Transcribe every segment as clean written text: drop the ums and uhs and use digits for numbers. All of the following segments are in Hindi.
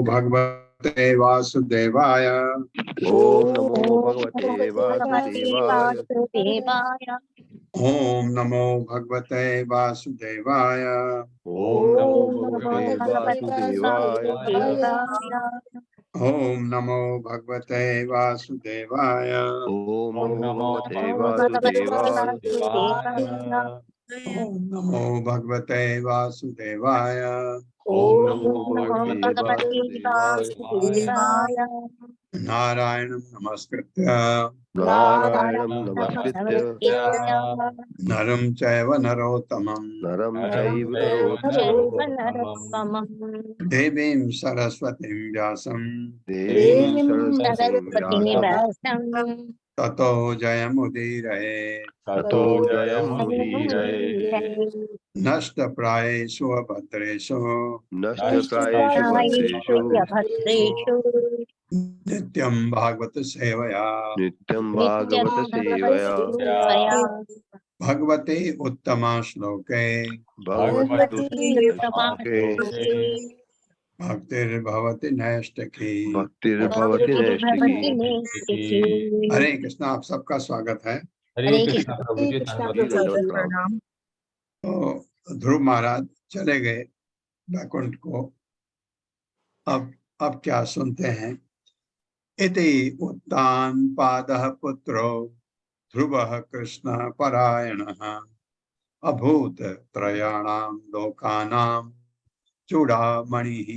भगवते वासुदेवाय। ओम नमो भगवते वासुदेवाय। ओम नमो भगवते वासुदेवाय। ओम नमो भगवते वासुदेवाय। ओम नमो भगवते वासुदेवाय। ओम नमो भगवते वासुदेवाय। ओम नमो भगवते वासुदेवाय। ओम नमो भगवते वासुदेवाय। नारायणं नमस्कृत्य नारायणं नमस्कृत्य नरं चैव नरोत्तमं नरं चैव नरोत्तमं देवीं सरस्वतीं व्यासं देवीं सरस्वतीं व्यासं ततो जयमुदीरये। ततो जयमुदीरये। नष्टप्रायेषु अभद्रेषु नष्टप्रायेषु भद्रेषु नित्यं भागवत सेवया नित्यं भागवत सेवया भगवते उत्तमा श्लोके भगवते भक्तिर्भवति नैष्ठिकी। भक्तिर्भवति नैष्ठिकी। हरे कृष्णा। आप सबका स्वागत है। हरे कृष्णा प्रभु जी, प्रणाम। तो ध्रुव महाराज चले गए वैकुंठ को। अब क्या सुनते हैं। इति उत्तानपादः पुत्रो ध्रुवः कृष्ण परायणः अभूत त्रयाणां लोकानां चूड़ामणिः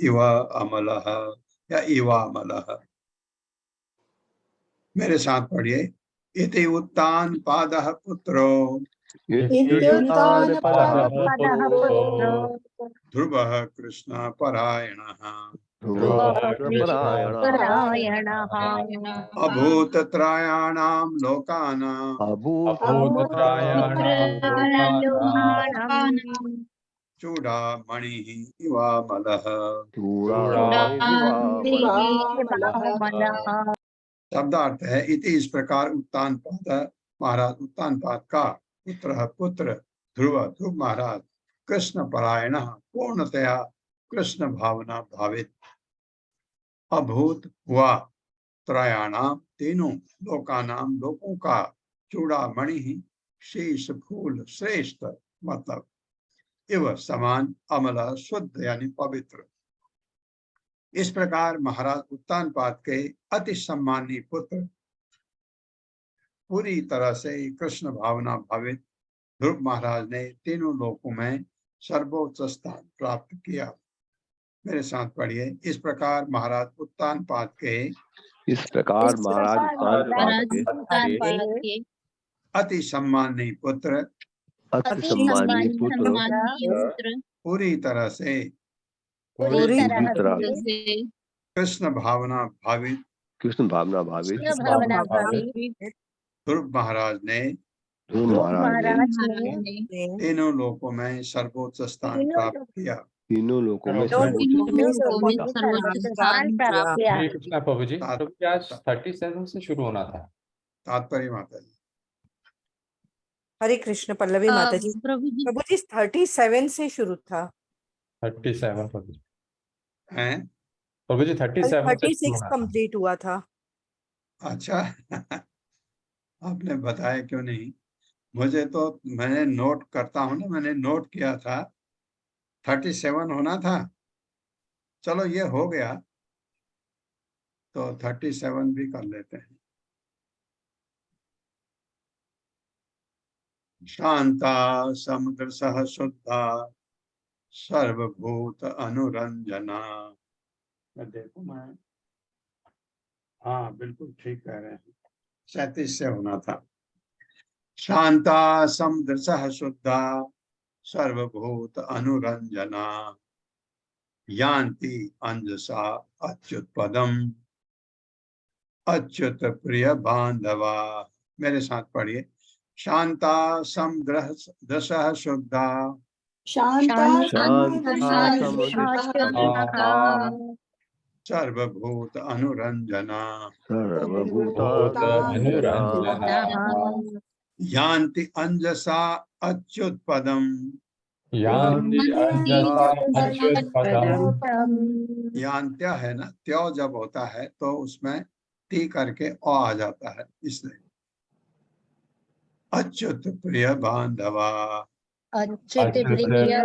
इव अमलः या इवामलः। मेरे साथ पढ़िए। इति उत्तानपादः पुत्रो ध्रुवः कृष्ण परायणः अभूत त्रयाणां लोकानां चूड़ामणिः इवामलः। शब्दार्थ है इति इस प्रकार उत्तानपाद महाराज उत्तानपाद का पुत्र ध्रुव महाराज कृष्ण परायण पूर्णतया कृष्ण भावना भावित अभूत हुआ त्रयाणाम तीनों लोकानाम लोकों का चूड़ामणि शेष फूल श्रेष्ठ मतलब इव समान अमल शुद्ध यानी पवित्र। इस प्रकार महाराज उत्तानपाद के अति सम्मानी पुत्र पूरी तरह से कृष्ण भावना भावित ध्रुव महाराज ने तीनों लोकों में सर्वोच्च स्थान प्राप्त किया। मेरे साथ पढ़िए। इस प्रकार महाराज उत्तानपाद के अति सम्मानी पुत्र पूरी तरह से कृष्ण भावना भावित ध्रुव महाराज ने तीनों लोकों में सर्वोच्च स्थान प्राप्त किया। तीनों लोकों में हरे कृष्णा प्रभु जी, आज 37 से शुरू होना था। तात्पर्य माता जी। हरे कृष्ण पल्लवी माता जी। प्रभु जी 37 से शुरू था। 37 प्रभु जी हैं? प्रभु जी 36 कंप्लीट हुआ था। अच्छा आपने बताया क्यों नहीं मुझे? तो मैंने नोट करता हूँ ना, मैंने नोट किया था 37 होना था। चलो ये हो गया तो 37 भी कर लेते हैं। शांता समुद्र सह शुद्धा सर्वभूत अनुरंजना। मैं देखूं मैं, हाँ बिल्कुल ठीक कह रहे हैं। 37 से होना था। शांता समुद्र सह शुद्धा सर्वभूत अनुरंजना यान्ति अंजसा अच्युत पदम अच्युत प्रिय बांधवा। मेरे साथ पढ़िए। शांता समदृशः शुद्धा सर्वभूत अनुरंजना यान्ति अंजसा अच्युत पदम यान्ति अंजसा अच्युतपदम्। यांत्य है ना, त्यो जब होता है तो उसमें टी करके ओ आ जाता है, इसलिए अच्युत प्रिय बांधवा। अच्युत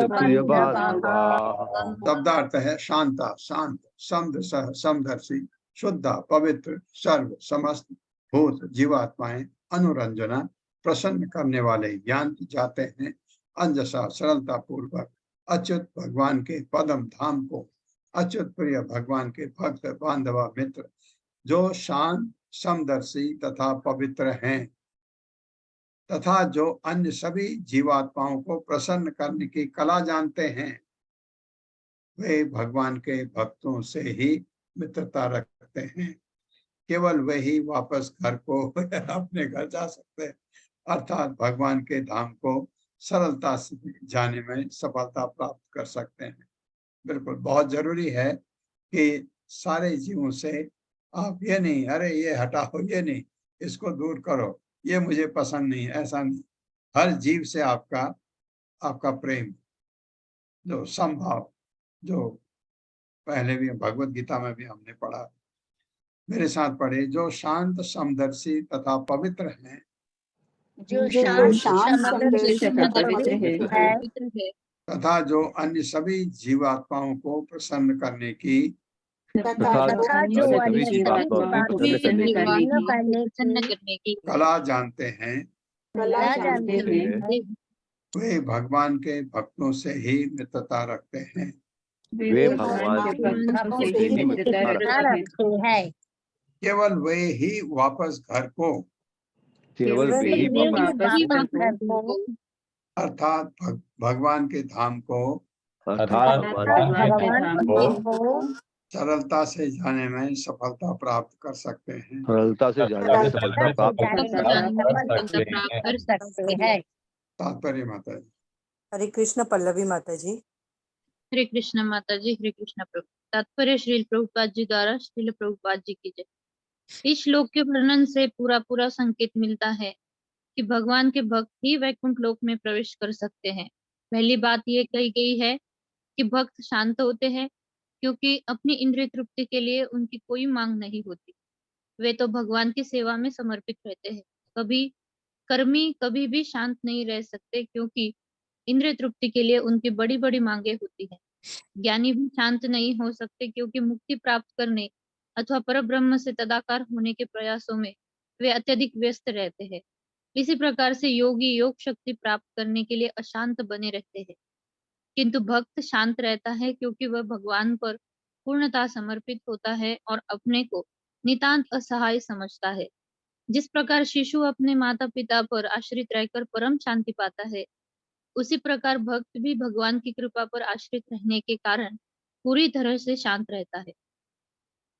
प्रिय बांधवा। शब्दार्थ है शांता, शांत, समदर्शी, शुद्ध, पवित्र, सर्व, समस्त भूत जीवात्माएं अनुरंजना प्रसन्न करने वाले यांत जाते हैं अंजसा सरलता पूर्वक अच्युत भगवान के पदम धाम को। अच्युत प्रिय भगवान के भक्त बांधवा मित्र जो शांत, समदर्शी तथा पवित्र हैं तथा जो अन्य सभी जीवात्माओं को प्रसन्न करने की कला जानते हैं, वे भगवान के भक्तों से ही मित्रता रखते हैं। केवल वे ही वापस घर को अपने घर जा सकते हैं, अर्थात भगवान के धाम को सरलता से जाने में सफलता प्राप्त कर सकते हैं। बिल्कुल बहुत जरूरी है कि सारे जीवों से आप ये नहीं, अरे ये हटाओ, ये नहीं, इसको दूर करो, ये मुझे पसंद नहीं, ऐसा नहीं। हर जीव से आपका प्रेम, जो समभाव, जो पहले भी भगवत गीता में भी हमने पढ़ा, मेरे साथ पढ़े, जो शांत, समदर्शी तथा पवित्र हैं, जो शांत समदर्शी तथा पवित्र है तथा जो अन्य सभी जीवात्माओं को प्रसन्न करने की तथा जो अन्य सभी जीवात्माओं को प्रसन्न करने की कला जानते हैं, वे भगवान के भक्तों से ही मित्रता रखते हैं। वे भगवान के भक्तों से ही मित्रता रखते हैं। केवल वे ही वापस घर को, केवल वे ही वापस घर को, अर्थात भगवान के धाम को, अर्थात भगवान के धाम को सरलता से जाने में सफलता प्राप्त कर सकते हैं। सरलता से जाने में सफलता प्राप्त कर सकते हैं। तात्पर्य माता जी। हरे कृष्ण पल्लवी माता जी। हरे कृष्ण माता जी। हरे कृष्ण प्रभु। तात्पर्य श्रील प्रभुपाद जी द्वारा श्रील प्रभुपाद जी की जय। इस श्लोक के वर्णन से पूरा संकेत मिलता है कि भगवान के भक्त ही वैकुंठ लोक में प्रवेश कर सकते हैं। पहली बात ये कही गई है कि भक्त शांत होते हैं क्योंकि अपनी इंद्रिय तृप्ति के लिए उनकी कोई मांग नहीं होती। वे तो भगवान की सेवा में समर्पित रहते हैं। कर्मी कभी भी शांत नहीं रह सकते क्योंकि इंद्रिय तृप्ति के लिए उनकी बड़ी बड़ी मांगे होती है। ज्ञानी भी शांत नहीं हो सकते क्योंकि मुक्ति प्राप्त करने अथवा परब्रह्म से तदाकार होने के प्रयासों में वे अत्यधिक व्यस्त रहते हैं। इसी प्रकार से योगी योग शक्ति प्राप्त करने के लिए अशांत बने रहते हैं, किंतु भक्त शांत रहता है क्योंकि वह भगवान पर पूर्णतः समर्पित होता है और अपने को नितांत असहाय समझता है। जिस प्रकार शिशु अपने माता पिता पर आश्रित रहकर परम शांति पाता है, उसी प्रकार भक्त भी भगवान की कृपा पर आश्रित रहने के कारण पूरी तरह से शांत रहता है।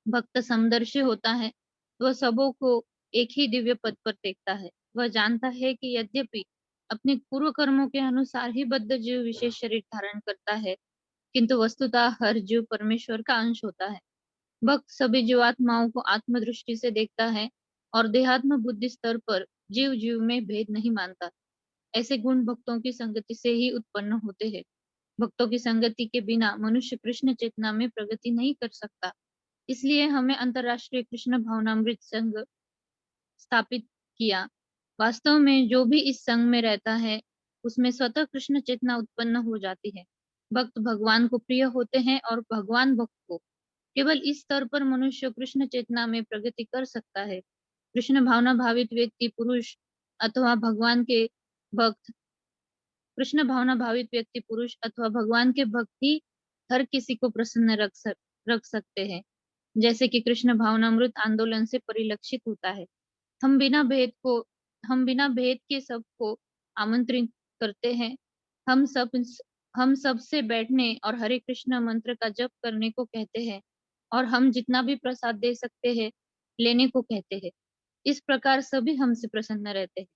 भक्त समदर्शी होता है, वह सबों को एक ही दिव्य पद पर देखता है। वह जानता है कि यद्यपि अपने पूर्व कर्मों के अनुसार ही बद्ध जीव विशेष शरीर धारण करता है, किंतु वस्तुतः हर जीव परमेश्वर का अंश होता है। भक्त सभी जीवात्माओं को आत्मदृष्टि से देखता है और देहात्म बुद्धि स्तर पर जीव जीव में भेद नहीं मानता। ऐसे गुण भक्तों की संगति से ही उत्पन्न होते हैं। भक्तों की संगति के बिना मनुष्य कृष्ण चेतना में प्रगति नहीं कर सकता। इसलिए हमें अंतरराष्ट्रीय कृष्ण भावनामृत संघ स्थापित किया। वास्तव में जो भी इस संघ में रहता है उसमें स्वतः कृष्ण चेतना उत्पन्न हो जाती है। भक्त भगवान को प्रिय होते हैं और भगवान भक्त को। केवल इस स्तर पर मनुष्य कृष्ण चेतना में प्रगति कर सकता है। कृष्ण भावना भावित व्यक्ति पुरुष अथवा भगवान के भक्त कृष्ण भावना भावित व्यक्ति पुरुष अथवा भगवान के भक्त ही हर किसी को प्रसन्न रख सकते हैं, जैसे कि कृष्ण भावनामृत आंदोलन से परिलक्षित होता है। हम बिना भेद के सबको आमंत्रित करते हैं। हम सब से बैठने और हरे कृष्ण मंत्र का जप करने को कहते हैं और हम जितना भी प्रसाद दे सकते हैं लेने को कहते हैं। इस प्रकार सभी हमसे प्रसन्न रहते हैं।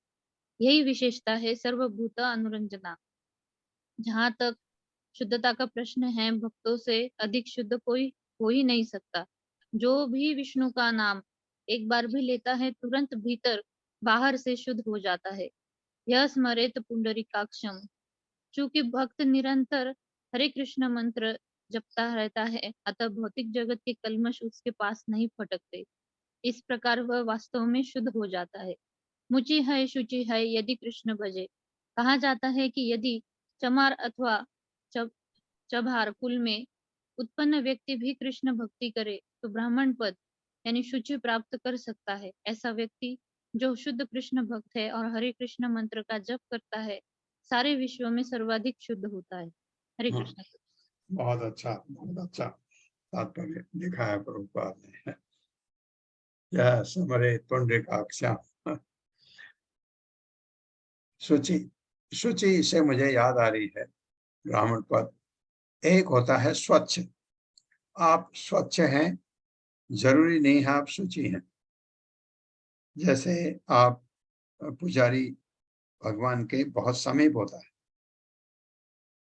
यही विशेषता है सर्वभूत अनुरंजना। जहाँ तक शुद्धता का प्रश्न है, भक्तों से अधिक शुद्ध कोई हो ही नहीं सकता। जो भी विष्णु का नाम एक बार भी लेता है तुरंत भीतर बाहर से शुद्ध हो जाता है। यह स्मरेत पुंडरीकाक्षम चूंकि भक्त निरंतर हरे कृष्ण मंत्र जपता रहता है, अतः भौतिक जगत के कल्मश उसके पास नहीं फटकते। इस प्रकार वह वास्तव में शुद्ध हो जाता है। मुचि है शुचि है यदि कृष्ण भजे। कहा जाता है कि यदि चमार अथवा चबार कुल में उत्पन्न व्यक्ति भी कृष्ण भक्ति करे तो ब्राह्मण पद यानी शुचि प्राप्त कर सकता है। ऐसा व्यक्ति जो शुद्ध कृष्ण भक्त है और हरे कृष्ण मंत्र का जप करता है, सारे विश्व में सर्वाधिक शुद्ध होता है। हरे कृष्ण। बहुत अच्छा तात्पर्य लिखा है प्रभुपाद ने। यह समरे पुंडरीकाक्षाम। शुचि से मुझे याद आ रही है ब्राह्मण पद। एक होता है स्वच्छ। आप स्वच्छ हैं, जरूरी नहीं है आप शुचि हैं। जैसे आप पुजारी भगवान के बहुत समीप होता है।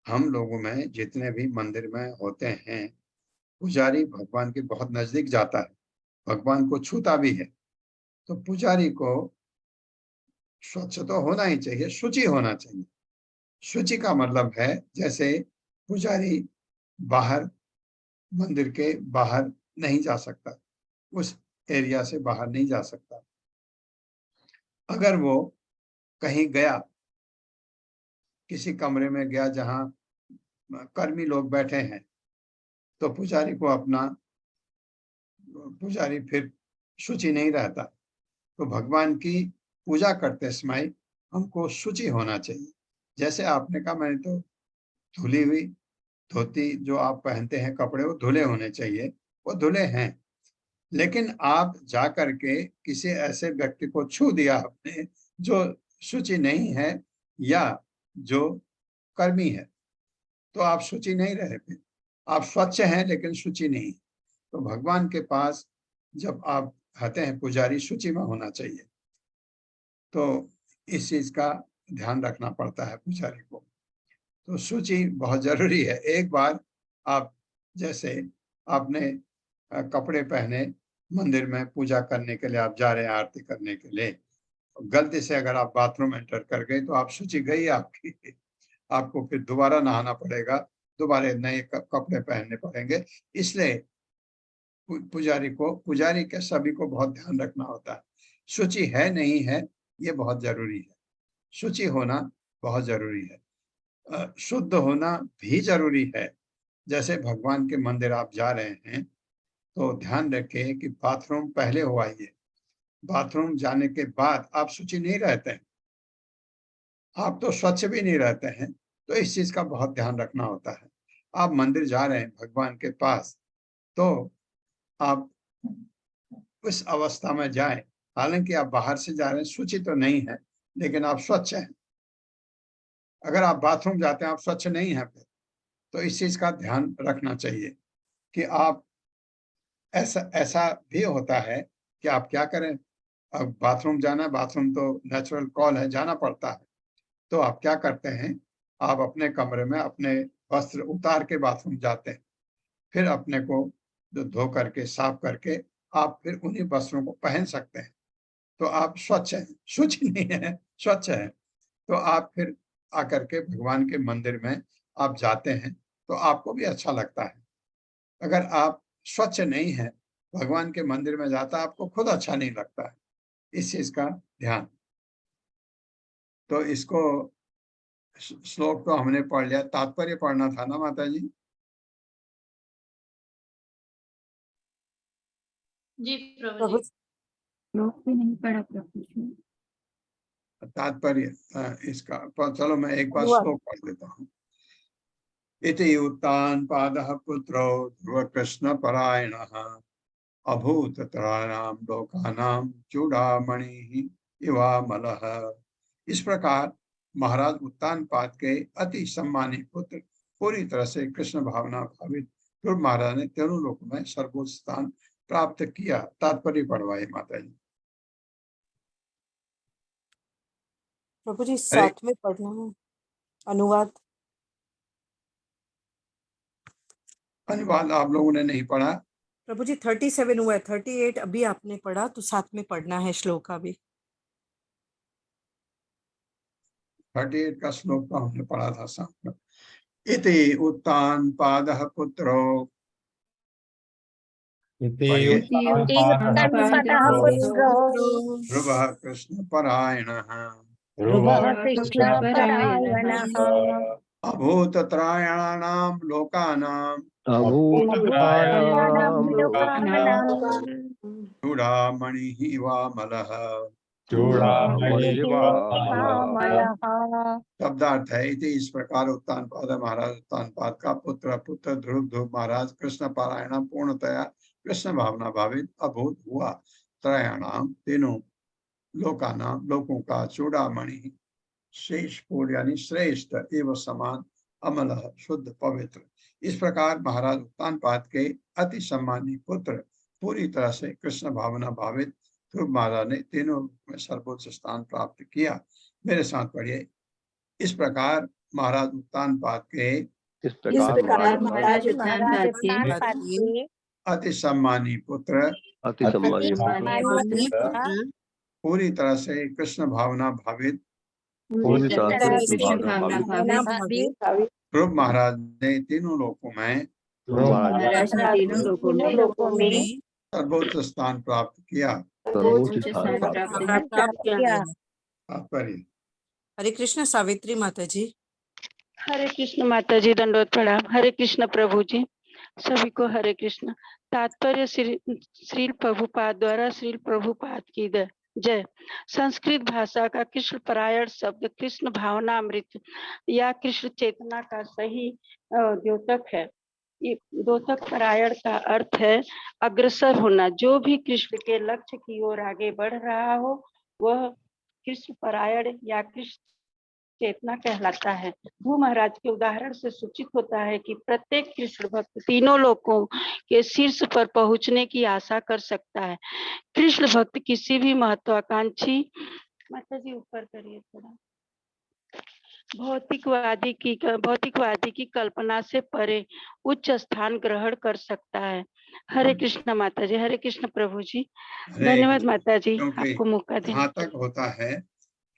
हम लोगों में जितने भी मंदिर में होते हैं, पुजारी भगवान के बहुत नजदीक जाता है, भगवान को छूता भी है। तो पुजारी को स्वच्छ तो होना ही चाहिए, शुचि होना चाहिए। शुचि का मतलब है जैसे पुजारी बाहर, मंदिर के बाहर नहीं जा सकता, उस एरिया से बाहर नहीं जा सकता। अगर वो कहीं गया, किसी कमरे में गया जहां कर्मी लोग बैठे हैं, तो पुजारी फिर शुचि नहीं रहता। तो भगवान की पूजा करते समय हमको शुचि होना चाहिए। जैसे आपने कहा, मैंने तो धुली हुई धोती जो आप पहनते हैं कपड़े, वो धुले होने चाहिए, वो धुले हैं। लेकिन आप जा करके किसी ऐसे व्यक्ति को छू दिया आपने जो शुचि नहीं है या जो कर्मी है, तो आप शुचि नहीं रहे। फिर आप स्वच्छ हैं लेकिन शुचि नहीं। तो भगवान के पास जब आप आते हैं, पुजारी शुचि में होना चाहिए। तो इस चीज का ध्यान रखना पड़ता है पुजारी को। तो शुचि बहुत जरूरी है। एक बार आप जैसे आपने कपड़े पहने, मंदिर में पूजा करने के लिए आप जा रहे हैं, आरती करने के लिए, गलती से अगर आप बाथरूम एंटर कर गए तो आप शुचि गई आपकी। आपको फिर दोबारा नहाना पड़ेगा, दोबारा नए कपड़े पहनने पड़ेंगे। इसलिए पुजारी के सभी को बहुत ध्यान रखना होता है। शुचि है नहीं है ये बहुत जरूरी है। शुचि होना बहुत जरूरी है। शुद्ध होना भी जरूरी है। जैसे भगवान के मंदिर आप जा रहे हैं तो ध्यान रखें कि बाथरूम पहले हो आइए। बाथरूम जाने के बाद आप शुचि नहीं रहते हैं, आप तो स्वच्छ भी नहीं रहते हैं। तो इस चीज का बहुत ध्यान रखना होता है। आप मंदिर जा रहे हैं भगवान के पास, तो आप उस अवस्था में जाएं, हालांकि आप बाहर से जा रहे हैं, शुचि तो नहीं है लेकिन आप स्वच्छ हैं। अगर आप बाथरूम जाते हैं आप स्वच्छ नहीं हैं, तो इस चीज का ध्यान रखना चाहिए कि आप ऐसा भी होता है कि आप क्या करें, अब बाथरूम जाना, बाथरूम तो नेचुरल कॉल है, जाना पड़ता है। तो आप क्या करते हैं, आप अपने कमरे में अपने वस्त्र उतार के बाथरूम जाते हैं, फिर अपने को धो करके साफ करके आप फिर उन्हीं वस्त्रों को पहन सकते हैं। तो आप स्वच्छ हैं, शुचि नहीं है, स्वच्छ है। तो आप फिर आकर के भगवान के मंदिर में आप जाते हैं तो आपको भी अच्छा लगता है। अगर आप स्वच्छ नहीं है, भगवान के मंदिर में जाता, आपको खुद अच्छा नहीं लगता है। इस चीज का ध्यान। तो इसको श्लोक तो हमने पढ़ लिया, तात्पर्य पढ़ना था ना माता जी? जी प्रभु जी। श्लोक भी नहीं पढ़ा प्रभु जी। तात्पर्य इसका चलो मैं एक बार श्लोक पढ़ लेता हूँ। इति उत्तानपादः पुत्रो ध्रुव कृष्ण परायणः अभूत त्राणां लोकानां चूड़ामणि इवामलः। इस प्रकार महाराज उत्तानपाद के अति सम्मानी पुत्र पूरी तरह से कृष्ण भावना भावित ध्रुव महाराज ने तीनों लोकों में सर्वोच्च स्थान प्राप्त किया। तात्पर्य पढ़वाए माता जी। प्रभु जी साथ में पढ़ना है अनुवाद। अनुवाद आप लोगों ने नहीं पढ़ा? प्रभु जी 37 हुआ है, 38 अभी आपने पढ़ा, तो साथ में पढ़ना है श्लोक का भी। 38 का श्लोक तो हमने पढ़ा था शाम को। इति उत्तानपादः पुत्रो, पढ़िए। ध्रुवः कृष्णपरायणः अभूतत्रायणानां लोकानां चूडामणिः वामलः। शब्दार्थ है इति इस प्रकार उत्तानपाद महाराज उत्तानपाद का पुत्र पुत्र ध्रुव ध्रुव महाराज कृष्ण पारायण पूर्णतया कृष्ण भावना भावित अभूत हुआ। त्रयाणाम तीनों लोकानाम लोकों का चूड़ामणि शेष फूल यानी श्रेष्ठ एवं समान अमल शुद्ध पवित्र। इस प्रकार महाराज उत्तानपाद के अति सम्मानी पुत्र पूरी तरह से कृष्ण भावना भावित ध्रुव महाराज ने तीनों में सर्वोच्च स्थान प्राप्त किया। मेरे साथ पढ़िए। इस प्रकार महाराज उत्तानपाद के अति सम्मानी पुत्र पूरी तरह से कृष्ण भावना भावित ध्रुव महाराज ने तीनों लोकों में सर्वोच्च स्थान प्राप्त किया। हरे कृष्ण सावित्री माता जी। हरे कृष्ण माता जी, दंडवत प्रणाम। हरे कृष्ण प्रभु जी, सभी को हरे कृष्ण। तात्पर्य श्रील प्रभुपाद द्वारा श्रील प्रभुपाद की जय। संस्कृत भाषा का कृष्ण परायण शब्द कृष्ण भावनामृत या कृष्ण चेतना का सही द्योतक है। द्योतक परायण का अर्थ है अग्रसर होना। जो भी कृष्ण के लक्ष्य की ओर आगे बढ़ रहा हो वह कृष्ण परायण या कृष्ण चेतना कहलाता है। ध्रुव महाराज के उदाहरण से सूचित होता है कि प्रत्येक कृष्ण भक्त तीनों लोकों के शीर्ष पर पहुंचने की आशा कर सकता है। कृष्ण भक्त किसी भी महत्वाकांक्षी माता जी ऊपर करिए थोड़ा भौतिकवादी की कल्पना से परे उच्च स्थान ग्रहण कर सकता है। हरे कृष्ण माता जी। हरे कृष्ण प्रभु जी। धन्यवाद माता जी, आपको मौका देने। यहाँ तक होता है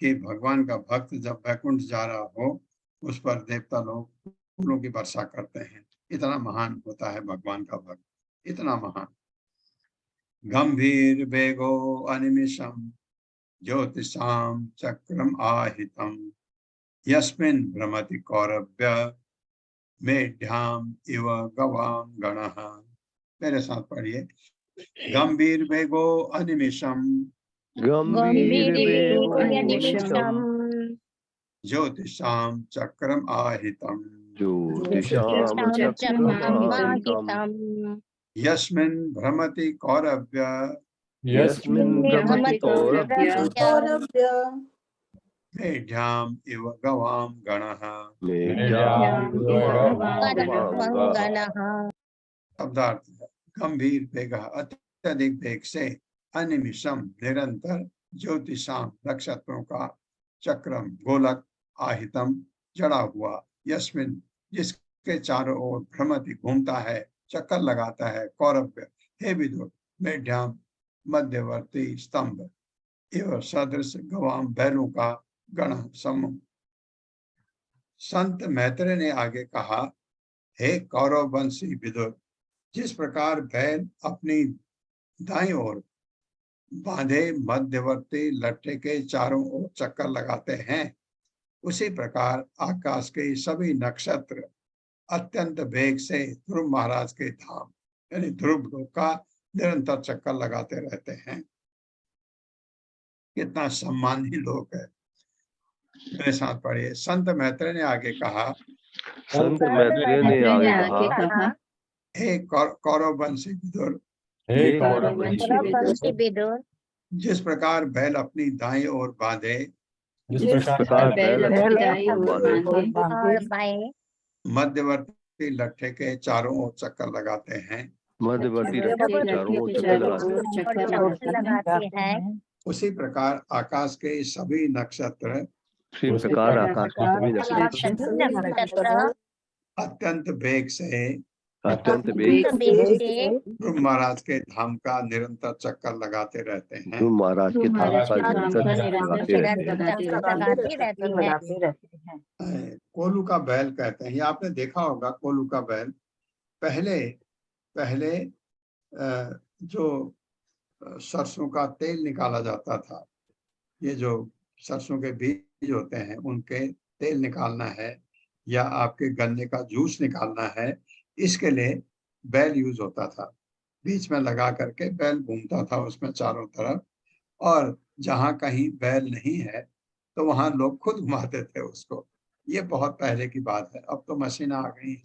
कि भगवान का भक्त जब वैकुंठ जा रहा हो उस पर देवता लोग फूलों की वर्षा करते हैं। इतना महान होता है भगवान का भक्त, इतना महान। गंभीर वेगो अनिमिषम ज्योतिषाम चक्रम आहितम यस्मिन् भ्रमति कौरव्य मेढ्याम इव गवाम गणः। मेरे साथ पढ़िए। गंभीर वेगो अनिमिषम ज्योतिषाम चक्रम आहितम यस्मिन् भ्रमति कौरव्य मेढ्याम इव गवाम गणः। शब्दार्थ गंभीर वेग अत्यधिक वेग से अनिमिषम निरंतर ज्योतिषाम नक्षत्रों का चक्रम गोलक आहितम जड़ा हुआ यस्मिन जिसके चारों ओर भ्रमति घूमता है चक्कर लगाता है कौरव्य हे विदुर मेढ्याम मध्यवर्ती स्तंभ एवं सदृश गवाम बैलों का गण समूह। संत मैत्रेय ने आगे कहा, हे कौरव वंशी विदुर, जिस प्रकार बैल अपनी दाईं ओर बांधे मध्यवर्ती लट्ठे के चारों ओर चक्कर लगाते हैं उसी प्रकार आकाश के सभी नक्षत्र अत्यंत वेग से ध्रुव महाराज के धाम यानी ध्रुव लोक का निरंतर चक्कर लगाते रहते हैं। कितना सम्मानी लोग है। मेरे साथ पढ़िए। संत मैत्रेय ने आगे कहा, हे कौरव वंशी विदुर, जिस प्रकार बैल अपनी दाईं ओर बांधे मध्यवर्ती लट्ठे के चारों ओर चक्कर लगाते हैं उसी प्रकार आकाश के सभी नक्षत्र अत्यंत वेग से अत्यंत वेग से ध्रुव महाराज के धाम का निरंतर चक्कर लगाते रहते हैं। ध्रुव महाराज के धाम महाराज का के धाम निरंतर का चक्कर निरंतर लगाते रहते हैं। लगाते रहते हैं। कोलू का बैल कहते हैं, ये आपने देखा होगा। कोलू का बैल पहले पहले जो सरसों का तेल निकाला जाता था, ये जो सरसों के बीज होते हैं उनके तेल निकालना है या आपके गन्ने का जूस निकालना है, इसके लिए बैल यूज होता था। बीच में लगा करके बैल घूमता था उसमें चारों तरफ, और जहां कहीं बैल नहीं है तो वहां लोग खुद घुमाते थे उसको। ये बहुत पहले की बात है, अब तो मशीन आ गई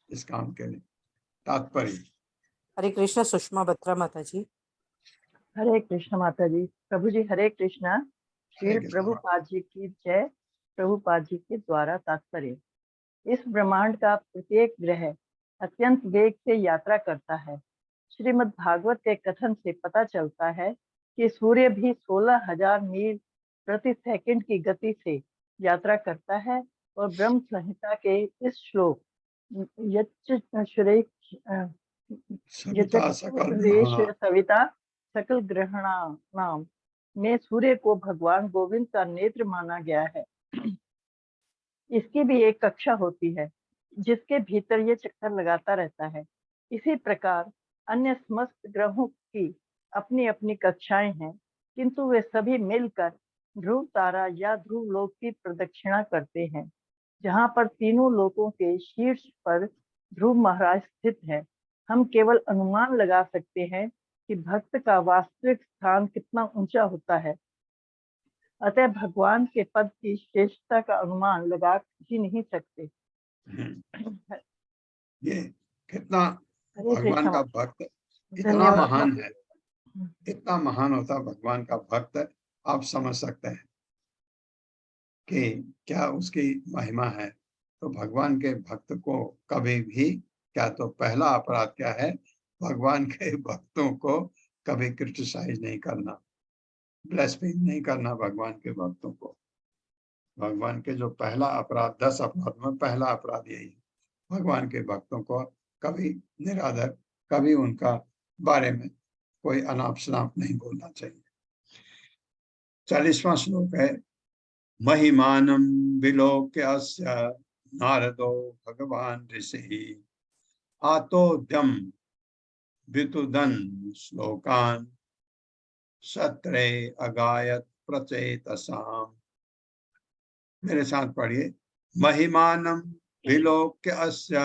इस काम के लिए। तात्पर्य। हरे कृष्ण सुषमा बत्रा माता जी। हरे कृष्ण माता जी। प्रभु जी हरे कृष्णा। श्री हरे कृष्ण। प्रभुपाद जी की जय। प्रभुपाद जी के द्वारा तात्पर्य। इस ब्रह्मांड का प्रत्येक ग्रह अत्यंत वेग से यात्रा करता है। श्रीमद् भागवत के कथन से पता चलता है कि सूर्य भी 16,000 मील प्रति सेकंड की गति से यात्रा करता है, और ब्रह्म संहिता के इस श्लोक सविता सकल ग्रहणानाम में सूर्य को भगवान गोविंद का नेत्र माना गया है। इसकी भी एक कक्षा होती है जिसके भीतर ये चक्कर लगाता रहता है। इसी प्रकार अन्य समस्त ग्रहों की अपनी अपनी कक्षाएं हैं, किंतु वे सभी मिलकर ध्रुव तारा या ध्रुव लोक की प्रदक्षिणा करते हैं, जहां पर तीनों लोकों के शीर्ष पर ध्रुव महाराज स्थित है। हम केवल अनुमान लगा सकते हैं कि भक्त का वास्तविक स्थान कितना ऊंचा होता है, अतः भगवान के पद की श्रेष्ठता का अनुमान लगा ही नहीं सकते। ये कितना भगवान का भक्त इतना महान है, इतना महान होता भगवान का भक्त, आप समझ सकते हैं कि क्या उसकी महिमा है। तो भगवान के भक्त को कभी भी, क्या तो पहला अपराध क्या है, भगवान के भक्तों को कभी क्रिटिसाइज नहीं करना, ब्लेस्फेम नहीं करना भगवान के भक्तों को। भगवान के जो पहला अपराध, 10 अपराध में पहला अपराध यही है, भगवान के भक्तों को कभी निरादर, कभी उनका बारे में कोई अनाप शनाप नहीं बोलना चाहिए। 40वां श्लोक है, महिमानम विलोक्य अस्य नारदो भगवान ऋषि आतोद्यम वितुदन श्लोकान सत्रे अगायत प्रचेतसाम। मेरे साथ पढ़िए, महिमानम विलोक्य अस्य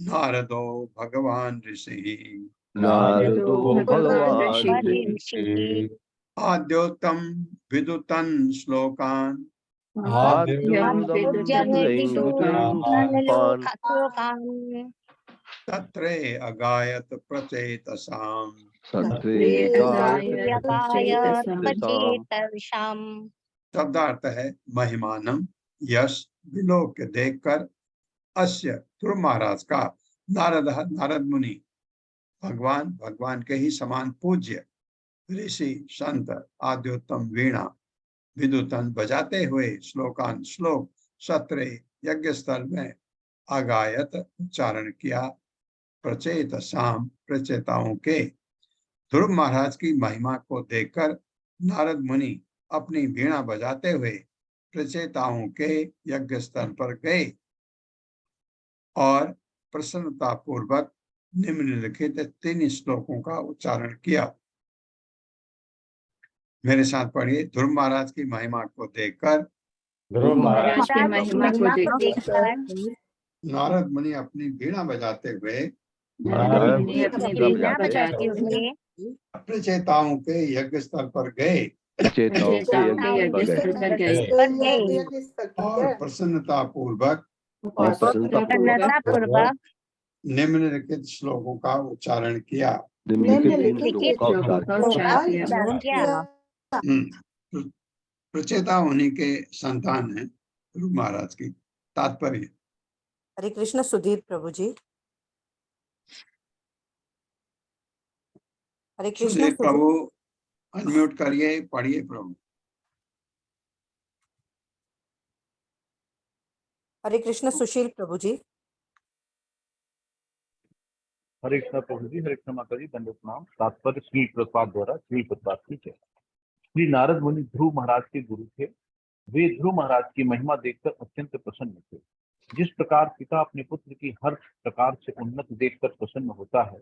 नारदो भगवान ऋषि आद्योतम विदुतन श्लोकान तत्रे अगायत प्रचेतसाम। शब्दार्थ है, महिमानम यश विलोक देखकर, अस्य ध्रुव महाराज का, नारद मुनि भगवान, भगवान के ही समान पूज्य, ऋषि संत, आद्योत्तम वीणा, विदुतन बजाते हुए, श्लोकान श्लोक, सत्रे यज्ञ स्थल में, अगायत उच्चारण किया, प्रचेत साम प्रचेताओं के। ध्रुव महाराज की महिमा को देखकर नारद मुनि अपनी वीणा बजाते हुए प्रचेताओं के यज्ञ स्थल पर गए और प्रसन्नता पूर्वक निम्नलिखित 3 श्लोकों का उच्चारण किया। मेरे साथ पढ़िए, ध्रुव महाराज की महिमा को देखकर, ध्रुव महाराज की महिमा को देखकर नारद मुनि अपनी वीणा बजाते हुए प्रचेताओं के यज्ञ स्थल पर गए और प्रसन्नता पूर्वक निम्नलिखित श्लोकों का उच्चारण किया। प्रचेता होने के संतान है ध्रुव महाराज की। तात्पर्य। हरे कृष्ण सुधीर प्रभु जी। हरे कृष्ण प्रभु, अनम्यूट करिए, पढ़िए प्रभु। हरे कृष्ण सुशील प्रभु जी। हरे कृष्ण प्रभु जी, हरे कृष्ण माता जी, दंडवत प्रणाम। तात्पर्य श्री प्रभुपाद द्वारा श्री प्रभुपाद की जय। श्री नारद मुनि ध्रुव महाराज के गुरु थे। वे ध्रुव महाराज की महिमा देखकर अत्यंत प्रसन्न थे। जिस प्रकार पिता अपने पुत्र की हर प्रकार से उन्नति देखकर प्रसन्न होता है,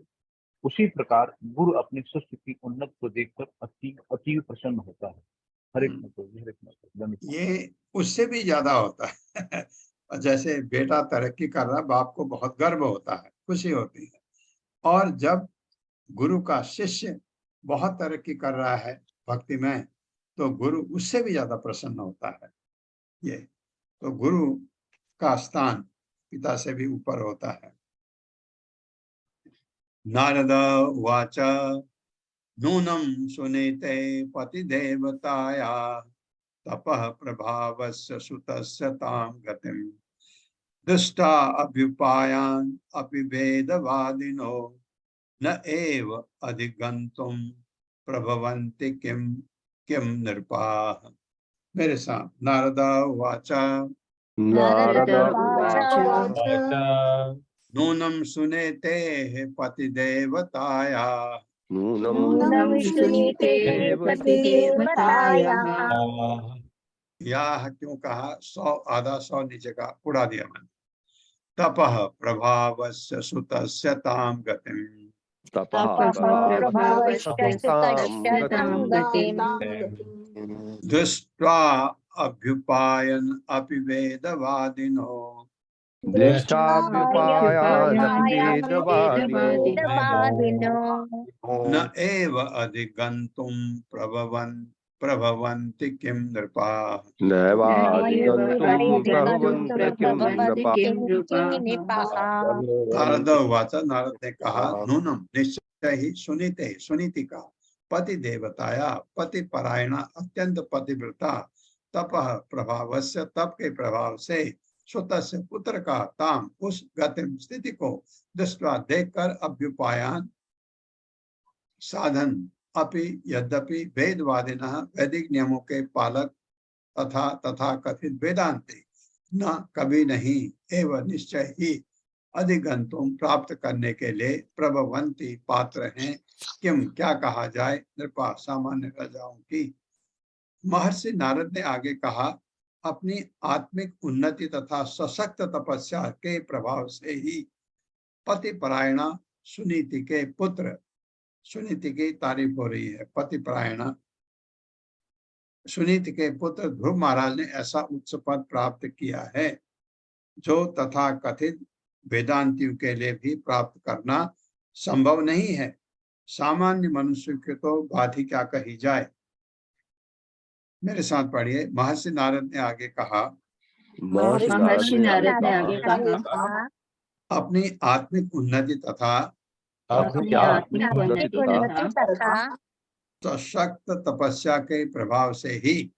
उसी प्रकार गुरु अपने शिष्य की उन्नति को देखकर अतीव प्रसन्न होता है। हरे कृष्ण प्रभु जी, हरे कृष्ण। ये उससे भी ज्यादा होता है। जैसे बेटा तरक्की कर रहा है, बाप को बहुत गर्व होता है, खुशी होती है। और जब गुरु का शिष्य बहुत तरक्की कर रहा है भक्ति में, तो गुरु उससे भी ज्यादा प्रसन्न होता है। ये तो गुरु का स्थान पिता से भी ऊपर होता है। नारद उवाच नूनं सुनीते पतिदेवताया तपः प्रभावस्य सुतस्य तां गतिं दृष्टा अभ्युपायान् अपि वेदवादिनो न एव अधिगन्तुं प्रभवन्ति किं नृपाः। मेरे साथ नारद उवाच नूनं सुनेते पतिदेवताया या क्यों कहा, 100 आधा 100 नीचे का उड़ा दिया मैंने। तपः प्रभावस्य सुतस्य तां गतिं दृष्ट्वा अभ्युपायन् अपि वेदवादिनो न एव अधिगन्तुं प्रभवन्ति किं नृपाः। नारद उवाच, नारद ने कहा नूनम निश्चय ही सुनीति का पति देवताया पति परायणा अत्यंत पतिव्रता तपः प्रभावस्य तप के प्रभाव से सुतस्य पुत्र का ताम उस गतिम स्थिति को दृष्टवा देखकर अभ्युपायान साधन अपि यद्यपि वेदवादिनः वैदिक नियमों के पालक तथा कथित वेदांती न कभी नहीं एवं निश्चय ही अधिगंतुम प्राप्त करने के लिए प्रभवंती पात्र हैं। किम क्या कहा जाए नृपा सामान्य राजाओं की। महर्षि नारद ने आगे कहा, अपनी आत्मिक उन्नति तथा सशक्त तपस्या के प्रभाव से ही पति परायणा सुनीति के पुत्र, सुनीति की तारीफ हो रही है, पति परायणा सुनीति के पुत्र ध्रुव महाराज ने ऐसा उच्च पद प्राप्त किया है जो तथा कथित वेदांतियों के लिए भी प्राप्त करना संभव नहीं है। सामान्य मनुष्य के तो बात ही क्या कही जाए। मेरे साथ पढ़िए। महर्षि नारद ने आगे कहा, महर्षि नारद ने आगे कहा, अपनी आत्मिक उन्नति तथा सशक्त तपस्या के प्रभाव से ही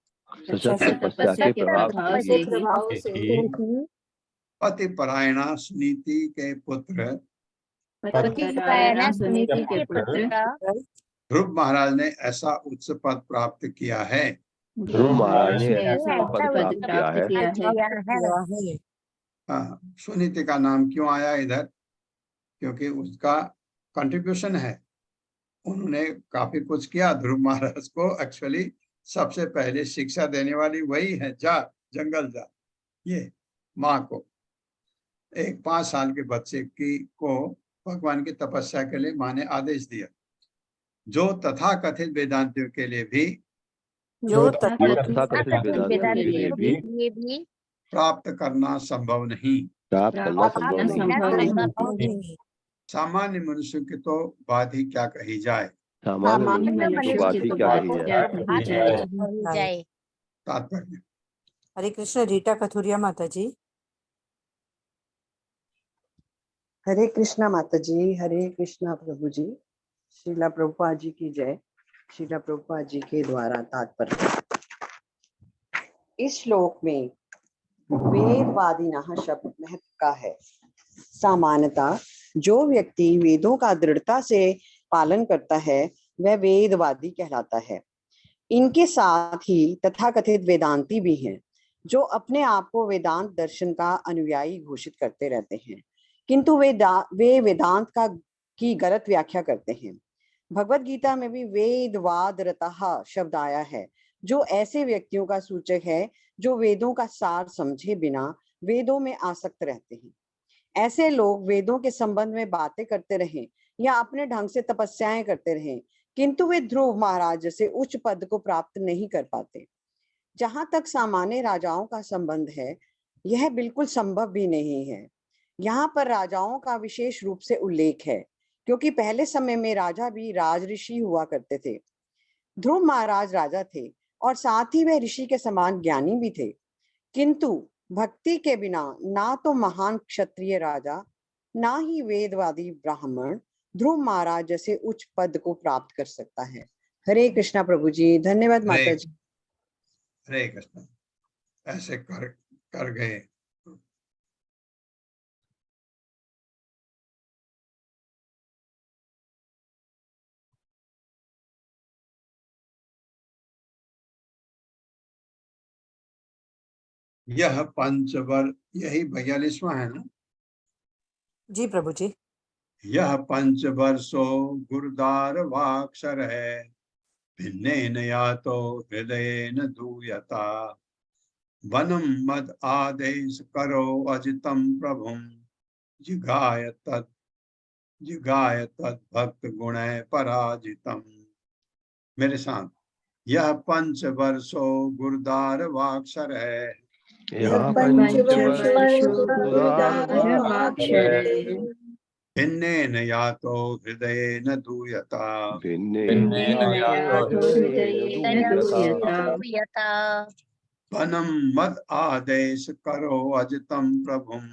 पति परायणा सुनीति के पुत्र ध्रुव महाराज ने ऐसा उच्च पद प्राप्त किया है। हाँ, सुनीति का नाम क्यों आया इधर? क्योंकि उसका कंट्रीब्यूशन है, उन्होंने काफी कुछ किया। ध्रुव महाराज को एक्चुअली सबसे पहले शिक्षा देने वाली वही है, जा जंगल जा। ये माँ को एक 5 साल के बच्चे को भगवान की तपस्या के लिए माँ ने आदेश दिया, जो तथा कथित वेदांतियों के लिए भी प्राप्त करना संभव नहीं। सामान्य मनुष्य की तो बात ही क्या कही जाए। तात्पर्य। हरे कृष्ण। रीटा कथुरिया माता जी। हरे कृष्णा माता जी, हरे कृष्णा प्रभु जी। श्रीला प्रभुपाद जी की जय। श्रीला प्रभुपाद जी के द्वारा तात्पर्य। इस श्लोक में वेदवादिनः शब्द महत्व का है। सामान्यतः जो व्यक्ति वेदों का दृढ़ता से पालन करता है वह वेदवादी कहलाता है। इनके साथ ही तथाकथित वेदांती भी हैं। जो अपने आप को वेदांत दर्शन का अनुयायी घोषित करते रहते हैं, किंतु वे वेदांत की गलत व्याख्या करते हैं। भगवत गीता में भी वेदवाद रतः शब्द आया है, जो ऐसे व्यक्तियों का सूचक है जो वेदों का सार समझे बिना वेदों में आसक्त रहते हैं। ऐसे लोग वेदों के संबंध में बातें करते रहें या अपने ढंग से तपस्याएं करते रहें, किंतु वे ध्रुव महाराज जैसे उच्च पद को प्राप्त नहीं कर पाते। जहां तक सामान्य राजाओं का संबंध है, यह बिल्कुल संभव भी नहीं है। यहाँ पर राजाओं का विशेष रूप से उल्लेख है, क्योंकि पहले समय में राजा भी राजऋषि हुआ करते थे। ध्रुव महाराज राजा थे और साथ ही वे ऋषि के समान ज्ञानी भी थे, किंतु भक्ति के बिना ना तो महान क्षत्रिय राजा ना ही वेदवादी ब्राह्मण ध्रुव महाराज जैसे उच्च पद को प्राप्त कर सकता है। हरे कृष्णा प्रभु जी। धन्यवाद माता जी। हरे कृष्ण। ऐसे कर गए। यह पंचवर, यही 42वां है ना? जी प्रभु जी। यह पंचवर्षो गुरुदार वाक्षर है, भिन्नेन यातो हृदयेन दूयता। वनम मद आदेश करो अजितम प्रभुम, जिगाय तद भक्त गुण पराजितम। मेरे साथ, यह पंचवर्षो गुरुदार वाक्षर है, भिन्नेन यातो हृदयेन दूयता। वनम मद आदेश करो अजितम प्रभुम,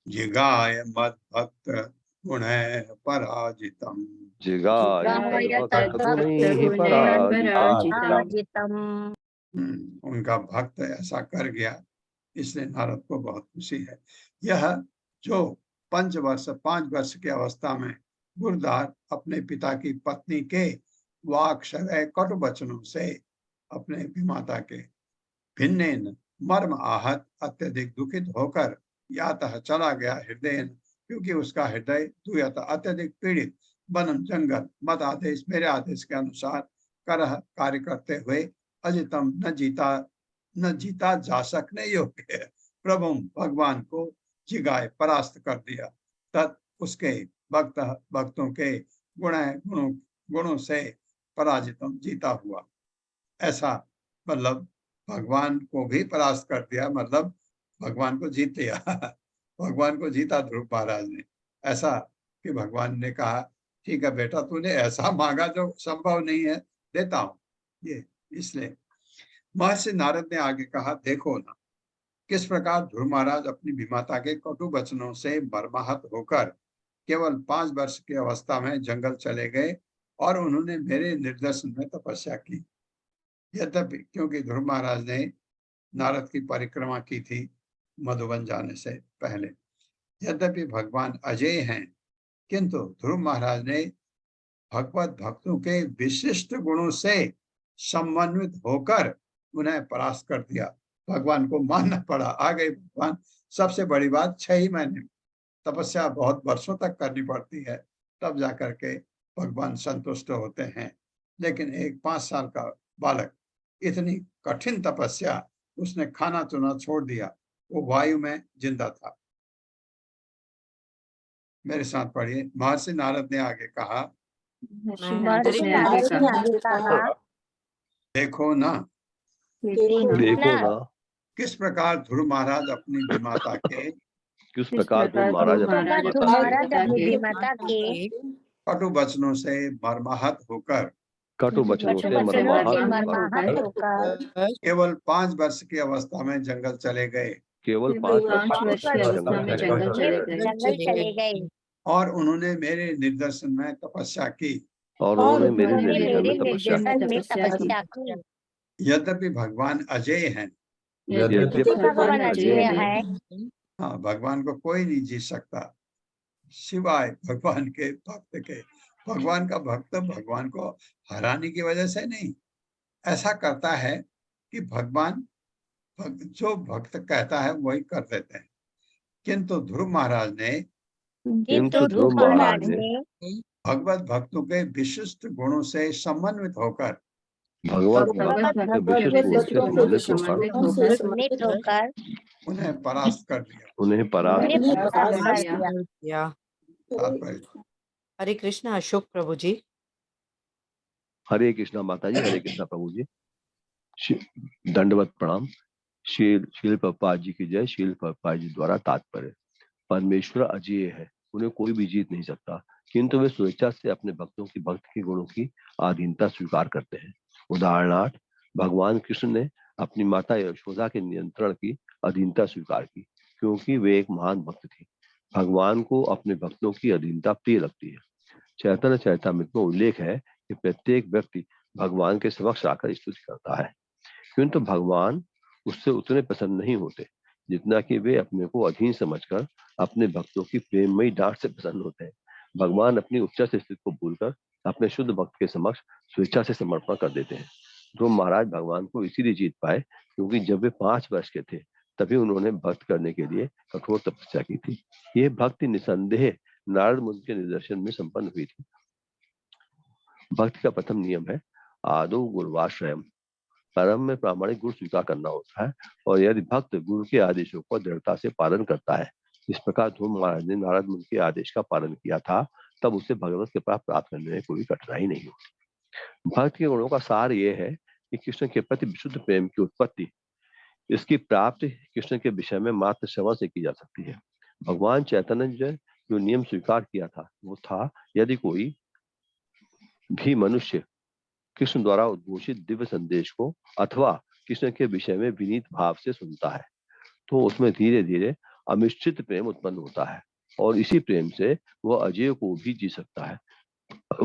जिगाय मद भक्त गुण पराजितम। उनका भक्त ऐसा कर गया, इसलिए नारद को बहुत खुशी है। यह जो 5 वर्ष की अवस्था में गुरुदार अपने पिता की पत्नी के वाक्शरय कटु वचनों से अपने विमाता के भिन्नेन मर्म आहत अत्यधिक दुखित होकर यातः चला गया हृदय, क्योंकि उसका हृदय दुयत अत्यधिक पीड़ित, वनम जंगल मत आदेश मेरे आदेश के अनुसार करह कार्य करते हुए अजितम न जीता जा सकने योग्य प्रभु भगवान को जिगाए परास्त कर दिया। तत् उसके भक्तों के गुणों से पराजितम जीता हुआ। ऐसा मतलब भगवान को भी परास्त कर दिया, मतलब भगवान को जीत लिया। भगवान को जीता ध्रुव महाराज ने। ऐसा कि भगवान ने कहा ठीक है बेटा, तूने ऐसा मांगा जो संभव नहीं है, देता हूं ये। इसलिए महर्षि नारद ने आगे कहा, देखो ना किस प्रकार ध्रुव महाराज अपनी विमाता के कटु वचनों से मर्माहत होकर केवल 5 वर्ष की अवस्था में जंगल चले गए और उन्होंने मेरे निर्देशन में तपस्या की। यद्यपि क्योंकि ध्रुव महाराज ने नारद की परिक्रमा की थी मधुबन जाने से पहले, यद्यपि भगवान अजय हैं, किंतु ध्रुव महाराज ने भगवत भक्तों के विशिष्ट गुणों से समन्वित होकर उन्हें परास्त कर दिया। भगवान को मानना पड़ा। आ गए भगवान। सबसे बड़ी बात 6 ही महीने तपस्या बहुत वर्षों तक करनी पड़ती है, तब जाकर के भगवान संतुष्ट होते हैं। लेकिन एक 5 साल का बालक इतनी कठिन तपस्या, उसने खाना चुना छोड़ दिया, वो वायु में जिंदा था। मेरे साथ पढ़िए। महर्षि नारद ने आगे कहा, देखो ना किस प्रकार ध्रुव महाराज अपनी विमाता के कटु वचनों से मर्माहत होकर केवल 5 वर्ष की अवस्था में जंगल चले गए। और उन्होंने मेरे निर्देशन में तपस्या की। यद्यपि भगवान अजय हैं, हाँ, भगवान को कोई नहीं जीत सकता सिवाय भगवान के भक्त के। भगवान का भक्त भगवान को हराने की वजह से नहीं, ऐसा करता है कि भगवान जो भक्त कहता है वही कर देते हैं। किंतु ध्रुव महाराज ने भगवत भक्तों के विशिष्ट गुणों से समन्वित होकर उन्हें परास्त कर दिया। हरे कृष्णा अशोक प्रभु जी। हरे कृष्णा माता जी, हरे कृष्णा प्रभु जी, दंडवत प्रणाम। शील प्रभुपाद जी की जय। शील प्रभुपाद जी द्वारा तात्पर्य, परमेश्वर अजेय है, उन्हें कोई भी जीत नहीं सकता, किंतु वे स्वेच्छा से अपने भक्तों की भक्त के गुणों की अधीनता स्वीकार करते हैं। उदाहरणार्थ, भगवान कृष्ण ने अपनी माता यशोदा के नियंत्रण की अधीनता स्वीकार की, क्योंकि वे एक महान भक्त थी। भगवान को अपने भक्तों की अधीनता प्रिय लगती है। चैतन्य चरितामृत में उल्लेख है कि प्रत्येक व्यक्ति भगवान के समक्ष आकर स्तुति करता है, किंतु भगवान उससे उतने प्रसन्न नहीं होते जितना कि वे अपने को अधीन समझकर अपने भक्तों की प्रेममयी डांट से प्रसन्न होते हैं। भगवान अपनी उच्च स्थिति को भूलकर अपने शुद्ध भक्त के समक्ष स्वेच्छा से समर्पण कर देते हैं। ध्रुव महाराज भगवान को इसीलिए जीत पाए क्योंकि जब वे 5 वर्ष के थे तभी उन्होंने भक्त करने के लिए कठोर तपस्या की थी। ये भक्ति निसंदेह नारद मुनि के निर्देशन में संपन्न हुई थी। भक्ति का प्रथम नियम है आदौ गुरुवाश्रयम, परम में प्रामाणिक गुरु स्वीकार करना होता है, और यदि भक्त गुरु के आदेशों को दृढ़ता से पालन करता है, इस प्रकार ध्रुव महाराज ने नारद मुनि के आदेश का पालन किया था, तब उसे भगवत कृपा प्राप्त करने में कोई कठिनाई नहीं होती। भक्त के गुणों का सार ये है कि कृष्ण के प्रति विशुद्ध प्रेम की उत्पत्ति, इसकी प्राप्ति कृष्ण के विषय में मात्र श्रवण से की जा सकती है। भगवान चैतन्य ने जो नियम स्वीकार किया था वो था, यदि कोई भी मनुष्य कृष्ण द्वारा उद्घोषित दिव्य संदेश को अथवा कृष्ण के विषय में विनीत भाव से सुनता है तो उसमें धीरे धीरे अमिश्रित प्रेम उत्पन्न होता है, और इसी प्रेम से वह अजेय को भी जी सकता है।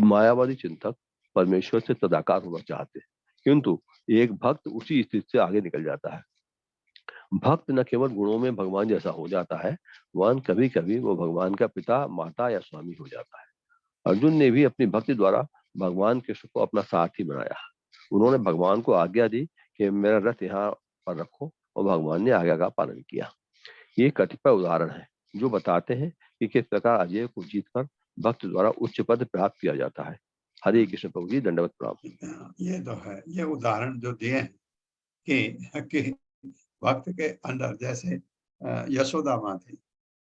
मायावादी चिंतक परमेश्वर से तदाकार होना चाहते हैं, किंतु एक भक्त उसी स्थिति से आगे निकल जाता है। भक्त न केवल गुणों में भगवान जैसा हो जाता है, वरन कभी कभी वो भगवान का पिता, माता या स्वामी हो जाता है। अर्जुन ने भी अपनी भक्ति द्वारा भगवान कृष्ण को अपना सारथी बनाया। उन्होंने भगवान को आज्ञा दी कि मेरा रथ यहाँ पर रखो, और भगवान ने आज्ञा का पालन किया। ये कतिपय उदाहरण है जो बताते हैं कि किस प्रकार अजय को जीतकर भक्त द्वारा उच्च पद प्राप्त किया जाता है। हरे कृष्ण प्रभु जी, दंडवत प्रणाम। ये तो है, ये उदाहरण जो दिए हैं कि भक्त के अंदर, जैसे यशोदा माँ थी,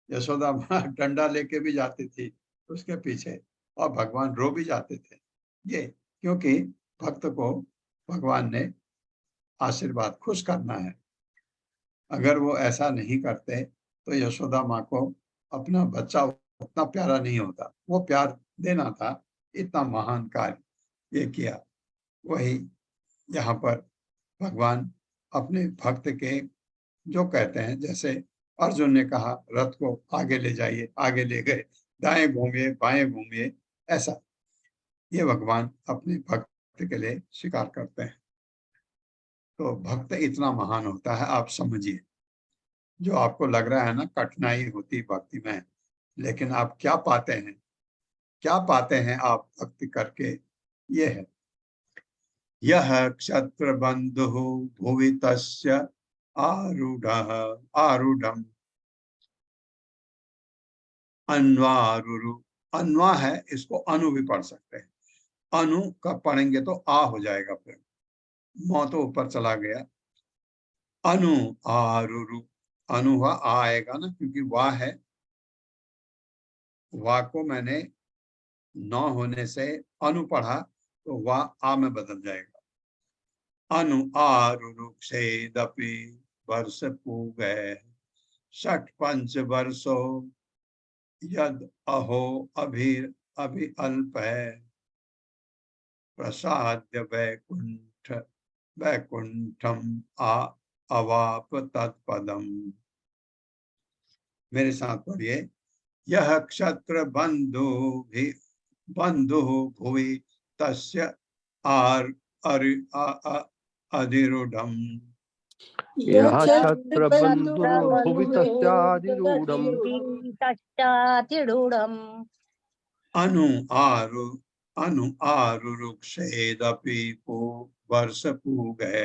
यशोदा माँ डंडा लेके भी जाती थी उसके पीछे, और भगवान रो भी जाते थे। ये क्योंकि भक्त को भगवान ने आशीर्वाद खुश करना है। अगर वो ऐसा नहीं करते तो यशोदा माँ को अपना बच्चा उतना प्यारा नहीं होता, वो प्यार देना था, इतना महान कार्य ये किया। वही यहाँ पर भगवान अपने भक्त के जो कहते हैं, जैसे अर्जुन ने कहा रथ को आगे ले जाइए, आगे ले गए, दाएं घूमिए बाएं घूमिए, ऐसा ये भगवान अपने भक्त के लिए स्वीकार करते हैं। तो भक्त इतना महान होता है, आप समझिए। जो आपको लग रहा है ना कठिनाई होती भक्ति में, लेकिन आप क्या पाते हैं, क्या पाते हैं आप भक्ति करके, ये है यह क्षत्र बंधु भुवि तस्य आरूढ़म अन्वारुरु। अन्वा है, इसको अनु भी पढ़ सकते हैं। अनु का पढ़ेंगे तो आ हो जाएगा, फिर मौ तो ऊपर चला गया। अनु आरुरु, अनु हुआ आ आएगा ना, क्योंकि वाह है, वाह को मैंने न होने से अनु पढ़ा तो वाह आ में बदल जाएगा। अनु आरुरुक्षेदपि वर्ष पूगे 65 वर्षो यद अहो अभि अल्प है प्रसाद्य वैकुंठम अवाप तत्पदम। मेरे साथ पढ़िए, यह क्षत्र बंधु भुवि तस्य अधिरूढ़म। यह क्षत्र बंधु भुवि तस्याधिरूढ़म। अनु आरुरुक्षेदपि वर्ष पूगै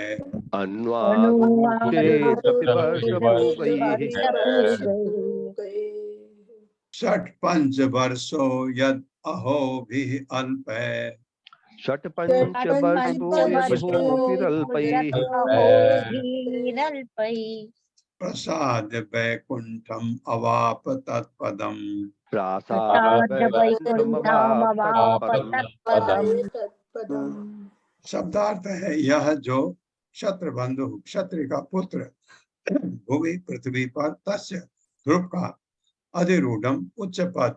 षट् पंच वर्षो यद अहोभिः अल्पै षट् पंच प्रसाद वैकुंठम अवाप तत्पदम शब्दार्थ है यह जो क्षत्रबंधु क्षत्रिय का पुत्र भूमि पृथ्वी पर तस्य ध्रुव का अधिरूढ़म उच्च पद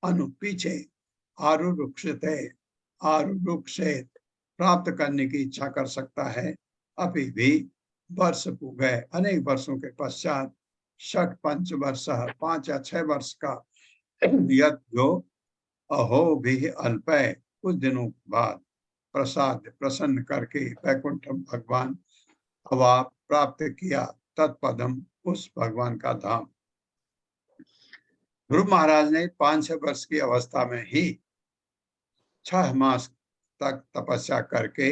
अनु पीछे आरुरुक्षेत प्राप्त करने की इच्छा कर सकता है। अभी भी वर्ष गए अनेक वर्षों के पश्चात षट पंच वर्ष 5 या 6 वर्ष का यद जो अहो भी अल्पय कुछ दिनों बाद प्रसाद प्रसन्न करके वैकुंठम भगवान हवा प्राप्त किया तत्पदम उस भगवान का धाम। ध्रुव महाराज ने 5-6 वर्ष की अवस्था में ही 6 मास तक तपस्या करके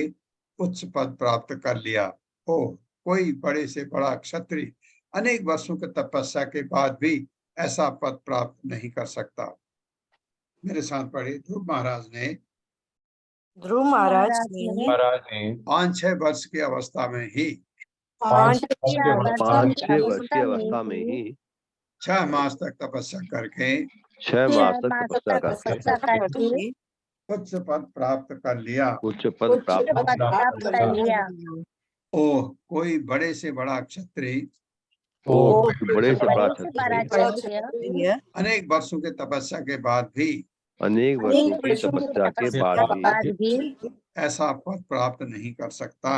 उच्च पद प्राप्त कर लिया। ओ कोई बड़े से बड़ा क्षत्रिय अनेक वर्षों की तपस्या के बाद भी ऐसा पद प्राप्त नहीं कर सकता। मेरे साथ पढ़े ध्रुव महाराज ने 5-6 वर्ष की अवस्था में ही 5-6 वर्ष की अवस्था में ही 6 मास तक तपस्या करके 6 मास तक तपस्या करके उच्च पद प्राप्त कर लिया। उच्च पद प्राप्त कर लिया। ओह कोई बड़े से बड़ा क्षत्रिय बड़े से बड़ा क्षत्रिय अनेक वर्षों के तपस्या के बाद भी ऐसा पद प्राप्त नहीं कर सकता।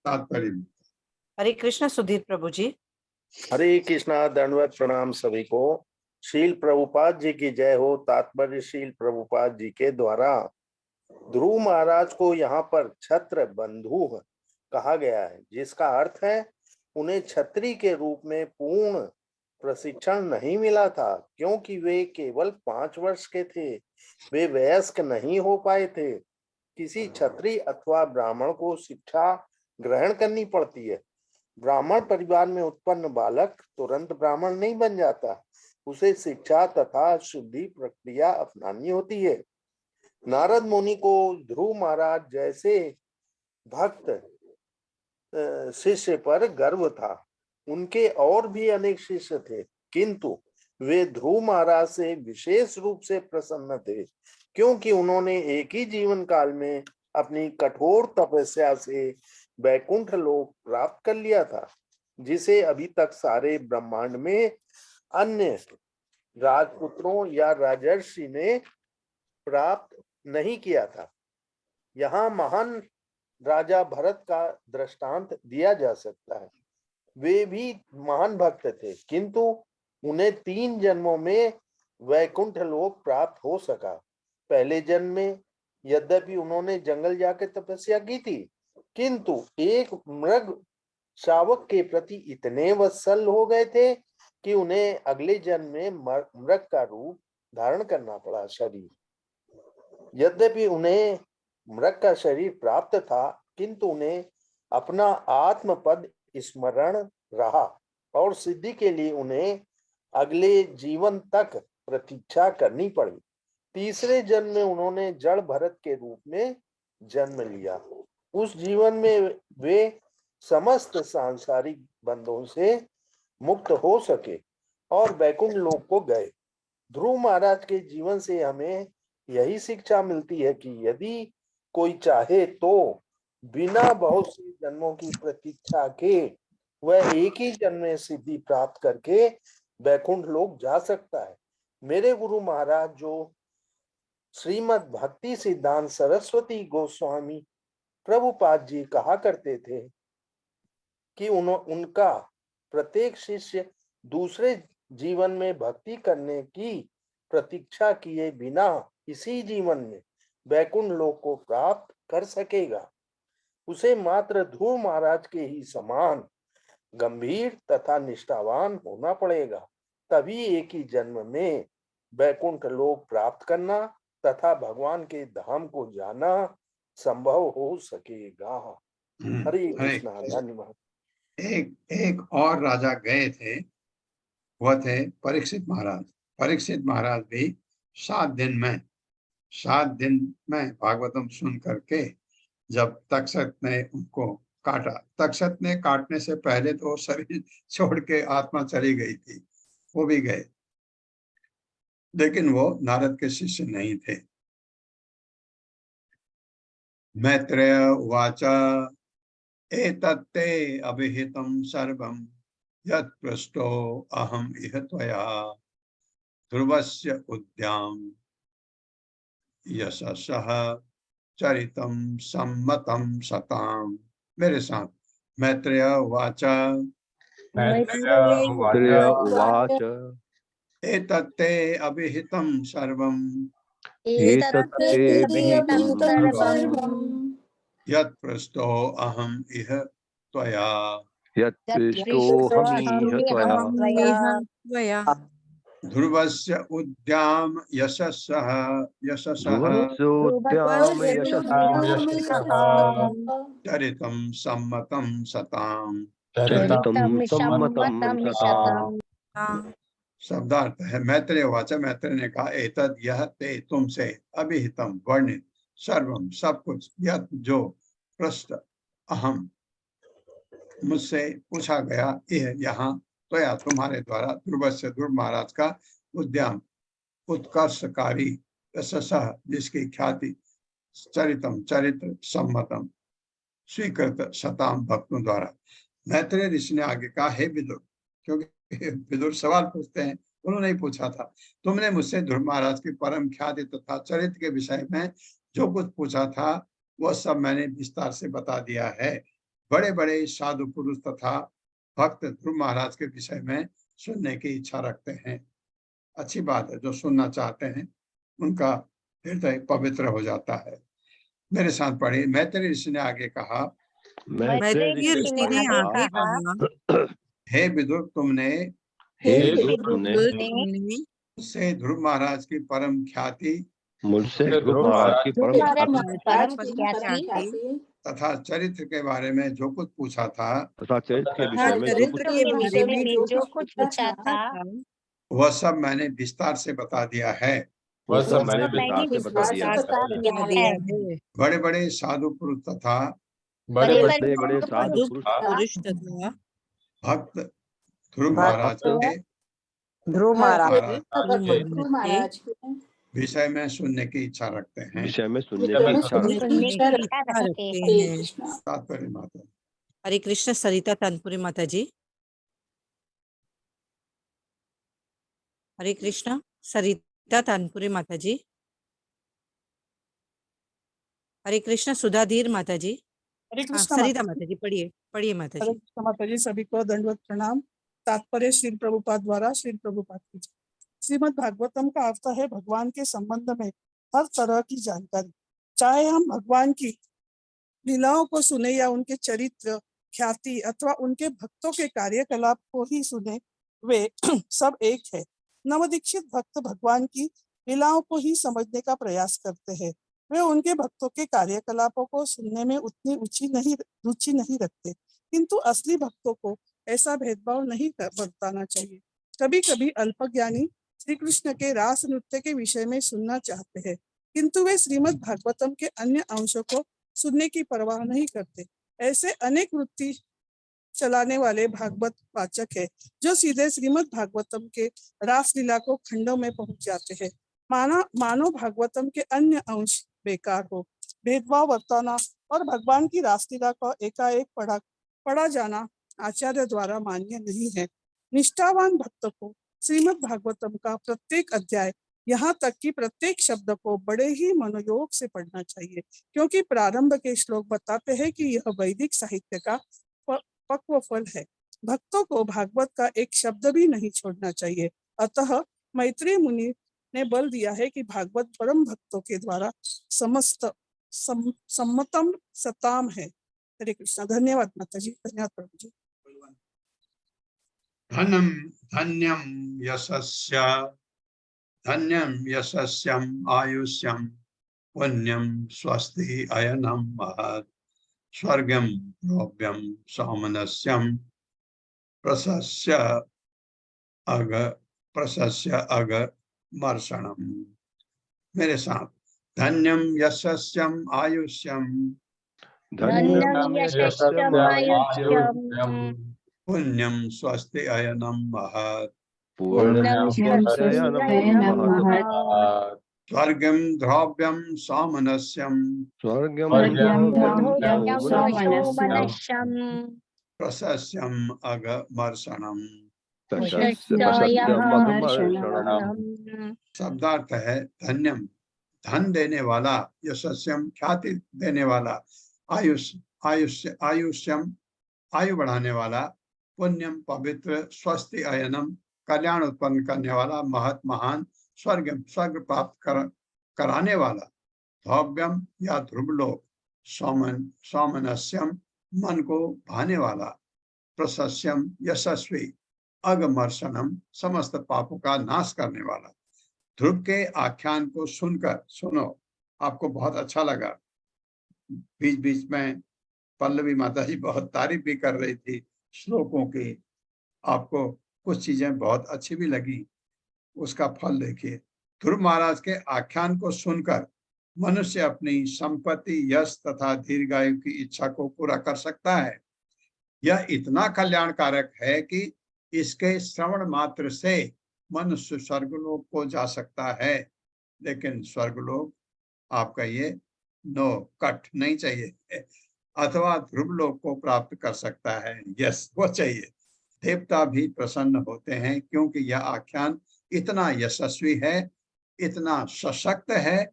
तात्पर्य हरे कृष्ण सुधीर प्रभु जी। हरे कृष्णा दंडवत प्रणाम सभी को। शील प्रभुपाद जी की जय हो। तात्पर्य शील प्रभुपाद जी के द्वारा ध्रुव महाराज को यहाँ पर छत्र बंधु कहा गया है, जिसका अर्थ है उन्हें छत्री के रूप में पूर्ण प्रशिक्षण नहीं मिला था, क्योंकि वे केवल 5 वर्ष के थे। वे वयस्क नहीं हो पाए थे। किसी छत्री अथवा ब्राह्मण को शिक्षा ग्रहण करनी पड़ती है। ब्राह्मण परिवार में उत्पन्न बालक तुरंत ब्राह्मण नहीं बन जाता, उसे शिक्षा तथा शुद्धि प्रक्रिया अपनानी होती है। नारद मुनि को ध्रुव महाराज जैसे भक्त शिष्य पर गर्व था। उनके और भी अनेक शिष्य थे, किंतु वे ध्रुव महाराज से विशेष रूप से प्रसन्न थे, क्योंकि उन्होंने एक ही जीवन काल में अपनी कठोर तपस्या से वैकुंठ लोक प्राप्त कर लिया था, जिसे अभी तक सारे ब्रह्मांड में अन्य राजपुत्रों या राजर्षि ने प्राप्त नहीं किया था। यहाँ महान राजा भरत का दृष्टांत दिया जा सकता है। वे भी महान भक्त थे, किंतु उन्हें 3 जन्मों में वैकुंठ लोक प्राप्त हो सका। पहले जन्म में यद्यपि उन्होंने जंगल जाकर तपस्या की थी, किंतु एक मृग शावक के प्रति इतने वत्सल हो गए थे कि उन्हें अगले जन्म में मृग का रूप धारण करना पड़ा शरीर। यद्यपि उन्हें मृग का शरीर प्राप्त था, किंतु उन्हें अपना आत्म पद स्मरण रहा और सिद्धि के लिए उन्हें अगले जीवन तक प्रतीक्षा करनी पड़ी। तीसरे जन्म में उन्होंने जड़ भरत के रूप में जन्म लिया। उस जीवन में वे समस्त सांसारिक बंधों से मुक्त हो सके और वैकुंठ लोक को गए। ध्रुव महाराज के जीवन से हमें यही शिक्षा मिलती है कि यदि कोई चाहे तो बिना बहुत से जन्मों की प्रतीक्षा के वह एक ही जन्म में सिद्धि प्राप्त करके वैकुंठ लोक जा सकता है। मेरे गुरु महाराज जो श्रीमद् भक्ति सिद्धांत सरस्वती गोस्वामी प्रभुपाद जी कहा करते थे कि उनका प्रत्येक शिष्य दूसरे जीवन में भक्ति करने की प्रतीक्षा किए बिना इसी जीवन में वैकुंठ लोक को प्राप्त कर सकेगा। उसे मात्र ध्रुव महाराज के ही समान गंभीर तथा निष्ठावान होना पड़ेगा तभी एक ही जन्म में वैकुंठ लोक प्राप्त करना तथा भगवान के धाम को जाना संभव हो सकेगा। हरे कृष्णा। धन्यवाद। एक और राजा गए थे, वह थे परीक्षित महाराज। परीक्षित महाराज भी 7 दिन में भागवतम सुन करके जब तक्षक ने उनको काटा, तक्षक ने काटने से पहले तो शरीर छोड़ के आत्मा चली गई थी, वो भी गए, लेकिन वो नारद के शिष्य नहीं थे। मैत्रेय उवाच एतत्ते अभिहितं सर्वं यत् पृष्टो अहम इह त्वया ध्रुवस्य उद्याम यशसः चरितं सम्मतं सताम। मेरे साथ। मैत्रेय उवाच उवाच एतत्ते अभिहितं सर्वं यत् पृष्टो अहम इह त्वया ध्रुवस्य उद्याम यशसः चरितं सम्मतं सताम। शब्दार्थ है। मैत्रेय वाचा, मैत्रेय ने कहा एतद यह ते तुमसे अभिहितम वर्णित सर्वम सब कुछ यत जो प्रश्न अहम मुझसे पूछा गया यह यहाँ त्वया तुम्हारे द्वारा ध्रुवस्य ध्रुव महाराज का उद्यम उत्कर्षकारी यशसः जिसकी ख्याति चरितम चरित्र सम्मतम स्वीकृत सताम भक्तों द्वारा। मैत्रेय ऋषि ने आगे कहा हे विदुर, क्योंकि विदुर सवाल पूछते हैं, उन्होंने ही पूछा था, तुमने मुझसे ध्रुव महाराज की परम ख्याति तथा चरित्र के विषय में जो कुछ पूछा था वह सब मैंने विस्तार से बता दिया है। बड़े बड़े साधु पुरुष तथा भक्त ध्रुव महाराज के विषय में सुनने की इच्छा रखते हैं। अच्छी बात है, जो सुनना चाहते हैं उनका हृदय पवित्र हो जाता है। मेरे साथ पढ़िए। मैत्रेय ऋषि ने आगे कहा, हे विदुर तुमने मुझसे ध्रुव महाराज की परम ख्याति तथा चरित्र के बारे में जो कुछ पूछा था वह सब मैंने विस्तार से बता दिया है। बड़े बड़े साधु पुरुष तथा भक्त ध्रुव महाराज के विषय में सुनने की इच्छा रखते हैं। तात्पर्य माता। हरे कृष्ण। सरिता तनपुरी माता जी। हरे कृष्ण। सरिता तानपुरी माता जी। हरे कृष्ण। सुधाधीर माता जी। सरिता माता जी पढ़िए माता जी। हरे कृष्ण माता जी, सभी को दंडवत प्रणाम। तात्पर्य श्रील प्रभुपाद द्वारा श्रील प्रभुपाद की। श्रीमद् भागवतम का अर्थ है भगवान के संबंध में हर तरह की जानकारी। चाहे हम भगवान की लीलाओं को सुने या उनके चरित्र ख्याति अथवा उनके भक्तों के कार्यकलाप को ही सुने, वे सब एक है। नवदीक्षित भक्त भगवान की लीलाओं को ही समझने का प्रयास करते हैं। वे उनके भक्तों के कार्यकलापों को सुनने में उतनी रुचि नहीं रखते, किंतु असली भक्तों को ऐसा भेदभाव नहीं बरताना चाहिए। कभी कभी अल्पज्ञानी श्री कृष्ण के रास नृत्य के विषय में सुनना चाहते हैं, किंतु वे श्रीमद् भागवतम के अन्य अंशों को सुनने की परवाह नहीं करते। ऐसे अनेक वृत्ति चलाने वाले भागवत वाचक है जो सीधे श्रीमद् भागवतम के रासलीला को खंडों में पहुंच जाते हैं। मानो भागवतम के अन्य अंश बेकार हो। भेदभाव बरताना और भगवान की रासलीला का एकाएक पढ़ा जाना आचार्य द्वारा मान्य नहीं है। निष्ठावान भक्त को श्रीमद् भागवतम का प्रत्येक अध्याय, यहाँ तक कि प्रत्येक शब्द को बड़े ही मनोयोग से पढ़ना चाहिए, क्योंकि प्रारंभ के श्लोक बताते हैं कि यह वैदिक साहित्य का पक्व फल है। भक्तों को भागवत का एक शब्द भी नहीं छोड़ना चाहिए। अतः मैत्रेय मुनि ने बल दिया है कि भागवत परम भक्तों के द्वारा सम्मतम सताम है। हरे कृष्णा। धन्यवाद माता जी। धन्यवाद प्रभु जी। धनम धन्यम यशस्यम आयुष्यम पुण्यम स्वस्ति अयनम महत् स्वर्गम द्रव्यम सामनस्यम प्रशस्य अग मर्षणम। मेरे साथ, धन्यम यशस्यम आयुष्यम पुण्यम स्वस्ति अयनम महत् स्वर्गम द्रव्यम सामनस्यम प्रशस्यम अगमर्षणम। शब्दार्थ है धन्यम धन देने वाला, यशस्यम ख्याति देने वाला, आयुष्यम आयु बढ़ाने वाला, पुण्यम पवित्र, स्वस्ति अयनम कल्याण उत्पन्न करने वाला, महत महान, स्वर्गम स्वर्ग प्राप्त कराने वाला, भव्यम या ध्रुवलोक, सौमनस्यम मन को भाने वाला, प्रशस्यम यशस्वी, अगमर्षणम समस्त पापों का नाश करने वाला। ध्रुव के आख्यान को सुनकर, सुनो, आपको बहुत अच्छा लगा। बीच बीच में पल्लवी माता जी बहुत तारीफ भी कर रही थी श्लोकों की, आपको कुछ चीजें बहुत अच्छी भी लगी, उसका फल देखिए। ध्रुव महाराज के आख्यान को सुनकर मनुष्य अपनी संपत्ति, यश तथा दीर्घायु की इच्छा को पूरा कर सकता है। यह इतना कल्याणकारक है कि इसके श्रवण मात्र से मनुष्य स्वर्गलोक को जा सकता है। लेकिन स्वर्गलोक आपका ये नो कट नहीं चाहिए, अथवा ध्रुवलोक को प्राप्त कर सकता है, यस वो चाहिए। देवता भी प्रसन्न होते हैं क्योंकि यह आख्यान इतना यशस्वी है, इतना सशक्त है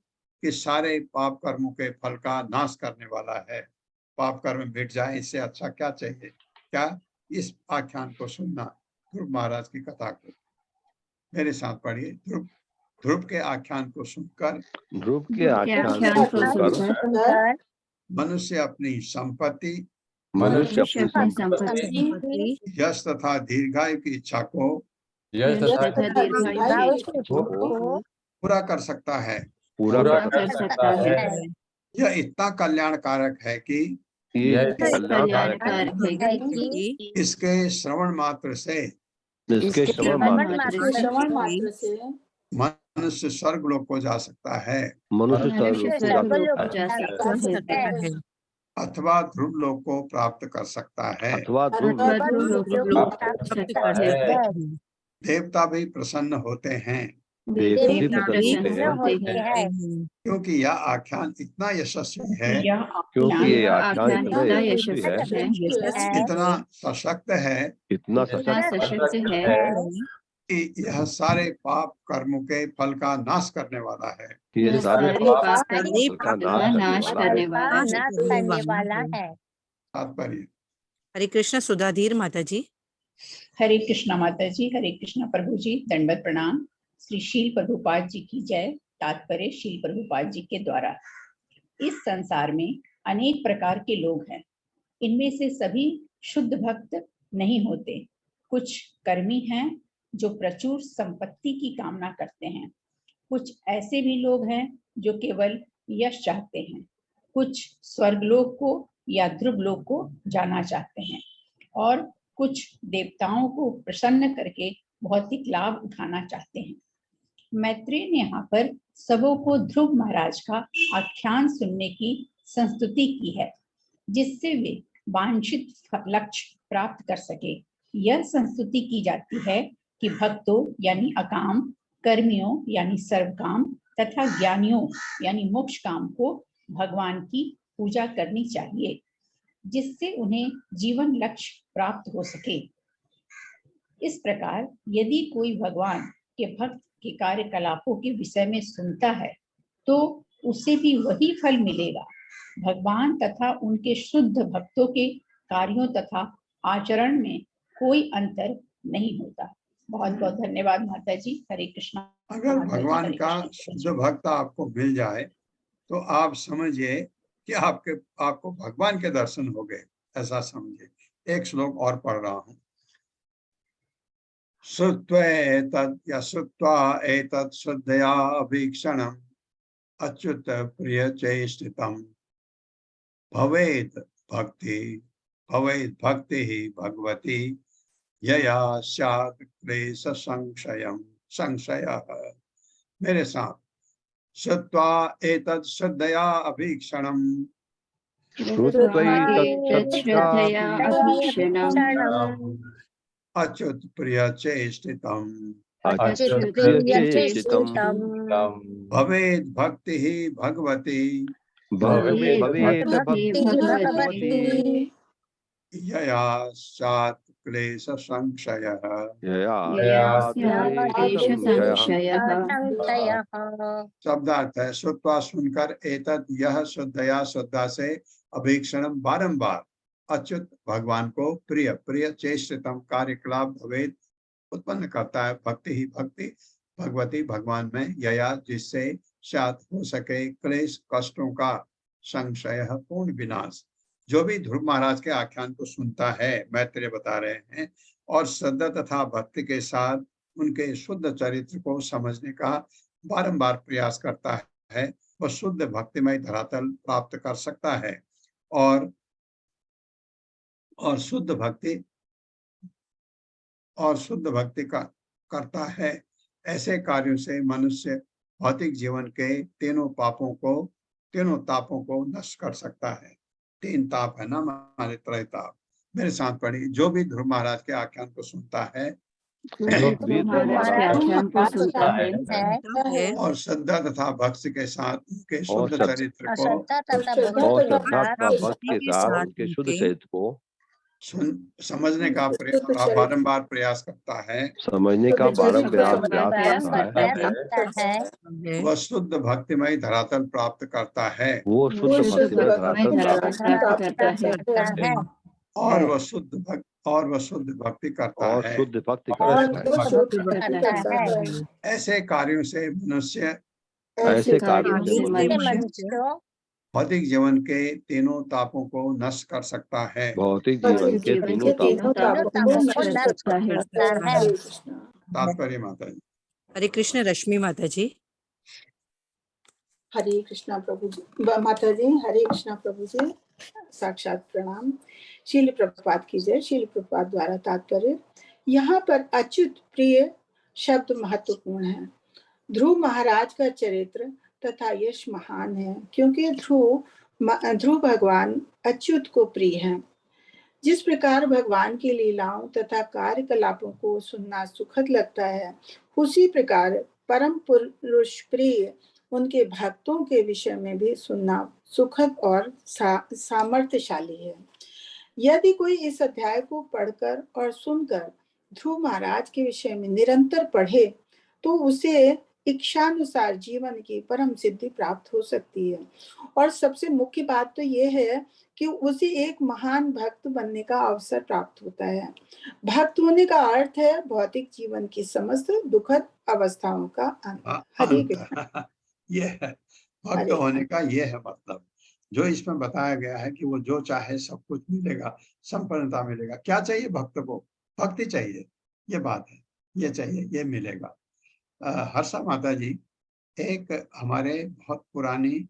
कि सारे पाप कर्मों के फल का नाश करने वाला है। पाप कर्म मिट जाए, इससे अच्छा क्या चाहिए? क्या इस आख्यान को सुनना, ध्रुव महाराज की कथा को। मेरे साथ पढ़िए। ध्रुव के आख्यान को सुनकर, मनुष्य अपनी संपत्ति, यश तथा दीर्घायु की इच्छा को पूरा कर सकता है। यह इतना कल्याणकारक है कि इसके श्रवण मात्र से मनुष्य स्वर्गलोक को जा सकता है, अथवा ध्रुवलोक को प्राप्त कर सकता है। देवता भी प्रसन्न होते हैं क्योंकि यह आख्यान इतना यशस्वी है, इतना सशक्त है कि यह सारे पाप कर्मों के फल का नाश करने वाला है। तात्पर्य। हरे कृष्ण सुधाधीर माता जी। हरे कृष्णा माता जी, हरे कृष्णा प्रभु जी, दंडवत प्रणाम। श्री शील प्रभुपाद जी की जय। तात्पर्य शील प्रभुपाद जी के द्वारा। इस संसार में अनेक प्रकार के लोग हैं। इनमें से सभी शुद्ध भक्त नहीं होते। कुछ कर्मी हैं जो प्रचुर संपत्ति की कामना करते हैं। कुछ ऐसे भी लोग हैं जो केवल यश चाहते हैं। कुछ स्वर्गलोक को या ध्रुवलोक को जाना चाहते हैं और कुछ देवताओं को प्रसन्न करके भौतिक लाभ उठाना चाहते हैं। मैत्रेय ने यहाँ पर सबों को ध्रुव महाराज का आख्यान सुनने की संस्तुति की है, जिससे वे वांछित लक्ष्य प्राप्त कर सके। यह संस्तुति की जाती है कि भक्तों यानी अकाम, कर्मियों यानी सर्वकाम तथा ज्ञानियों यानी मोक्ष काम को भगवान की पूजा करनी चाहिए, जिससे उन्हें जीवन लक्ष्य प्राप्त हो सके। इस प्रकार यदि कोई भगवान के भक्त के कार्यकलापों के विषय में सुनता है तो उसे भी वही फल मिलेगा। भगवान तथा उनके शुद्ध भक्तों के कार्यों तथा आचरण में कोई अंतर नहीं होता। बहुत बहुत धन्यवाद माता जी। हरे कृष्णा। अगर भगवान का शुद्ध भक्त आपको मिल जाए तो आप समझिए कि आपको भगवान के दर्शन हो गए, ऐसा समझिए। एक श्लोक और पढ़ रहा हूं। श्रुत्वा एतत् श्रद्धया अभीक्षणम् अच्युत प्रिय चेष्टितम् भवेत् भक्ति भगवती यया स्यात् क्लेश संशयः। मेरे साथ, श्रुत्वा एतत् श्रद्धया अभीक्षणम् अच्युत प्रिय चेष्टितम् भवेत् भक्ति भगवती यया स्यात् क्लेश संशयः। शब्दार्थ है, श्रुत्वा सुनकर, एतत् यह, शुद्धया शुद्धा से, अभीक्षणम बारंबार, अच्युत भगवान को प्रिय प्रिय चेष्टितम कार्यकलाप भवेद उत्पन्न करता है, भक्ति ही भक्ति भगवती भगवान में, यया जिससे शायद हो सके क्लेश कष्टों का संशय पूर्ण विनाश। जो भी ध्रुव महाराज के आख्यान को सुनता है, मैत्रेय बता रहे हैं, और श्रद्धा तथा भक्ति के साथ उनके शुद्ध चरित्र को समझने का बारंबार प्रयास करता है, वह शुद्ध भक्तिमय धरातल प्राप्त कर सकता है। और शुद्ध भक्ति का करता है। ऐसे कार्यों से मनुष्य भौतिक जीवन के तीनों तापों को नष्ट कर सकता है। 3 ताप है ना हमारे, त्रय ताप। मेरे साथ पढ़ी, जो भी ध्रुव महाराज के आख्यान को सुनता है और श्रद्धा तथा भक्ति के साथ उनके शुद्ध चरित्र को समझने का बारंबार प्रयास करता है, वह शुद्ध भक्तिमय धरातल प्राप्त करता है, और वह शुद्ध भक्ति करता है। ऐसे कार्यों से मनुष्य भौतिक जीवन के तीनों तापों को नष्ट कर सकता है। तात्पर्य माता जी। हरे कृष्ण। रश्मि माता जी। हरे कृष्णा प्रभु जी। माता जी हरे कृष्णा प्रभु जी, साक्षात प्रणाम। शील प्रभुपाद की जय। शील प्रभुपाद द्वारा तात्पर्य, यहाँ पर अच्युत प्रिय शब्द महत्वपूर्ण है। ध्रुव महाराज का चरित्र तथा यश महान है, क्योंकि ध्रुव भगवान अच्युत को प्रिय है। जिस प्रकार भगवान की लीलाओं तथा कार्यकलापों को सुनना सुखद लगता है, उसी प्रकार परम पुरुष प्रिय उनके भक्तों के विषय में भी सुनना सुखद और सामर्थ्यशाली है। यदि कोई इस अध्याय को पढ़कर और सुनकर ध्रुव महाराज के विषय में निरंतर पढ़े, तो उसे इच्छानुसार जीवन की परम सिद्धि प्राप्त हो सकती है। और सबसे मुख्य बात तो ये है कि उसे एक महान भक्त बनने का अवसर प्राप्त होता है। भक्त होने का अर्थ है भौतिक जीवन की समस्त दुखद अवस्थाओं का अंत। हरे कृष्ण। ये है भक्त होने का, ये है मतलब। जो इसमें बताया गया है कि वो जो चाहे सब कुछ मिलेगा, संपन्नता मिलेगा। क्या चाहिए भक्त को? भक्ति चाहिए, ये बात है। ये चाहिए, ये मिलेगा। हर्षा माता जी एक हमारे बहुत पुरानी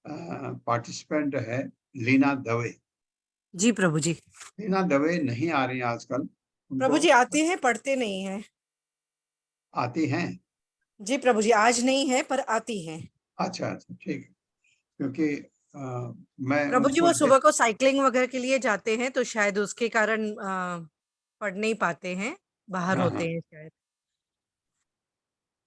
पार्टिसिपेंट है, लीना दवे। जी प्रभु जी। लीना दवे नहीं आ रही आजकल। प्रभु जी आती हैं, पढ़ते नहीं हैं। आती हैं जी प्रभु जी, आज नहीं है पर आती हैं। अच्छा अच्छा, ठीक है। क्योंकि मैं प्रभु जी वो सुबह को साइकिलिंग वगैरह के लिए जाते हैं, तो शायद उसके कारण पढ़ नहीं पाते हैं, बाहर होते हैं शायद।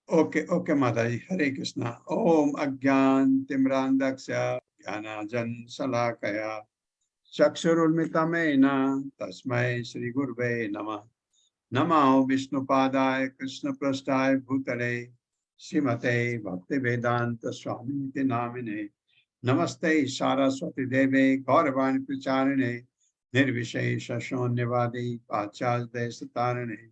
ओके ओके माता जी। हरे कृष्णा। ओम अज्ञान तिम्रांधस्य ज्ञानांजन शलाकया चक्षुरुन्मिलितं तस्मै श्री गुरुवे नमः। नमो विष्णुपादाय कृष्णपृष्ठाय भूतले श्रीमते भक्तिवेदांत स्वामी नामिने। नमस्ते सारस्वती देवे गौरवाणी प्रचारिणे निर्विशेष शून्यवादी पाश्चात्य देशतारिणे।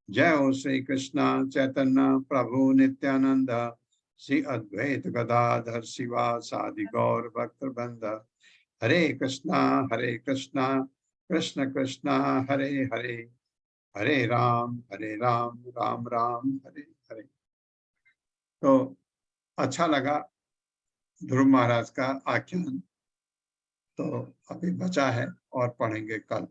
जय हो श्री कृष्ण चैतन्य प्रभु नित्यानंद श्री अद्वैत गदाधर शिवासादि गौर भक्त वृंद। हरे कृष्णा कृष्ण कृष्ण हरे हरे, हरे राम राम राम हरे हरे। तो अच्छा लगा ध्रुव महाराज का आख्यान। तो अभी बचा है और पढ़ेंगे कल।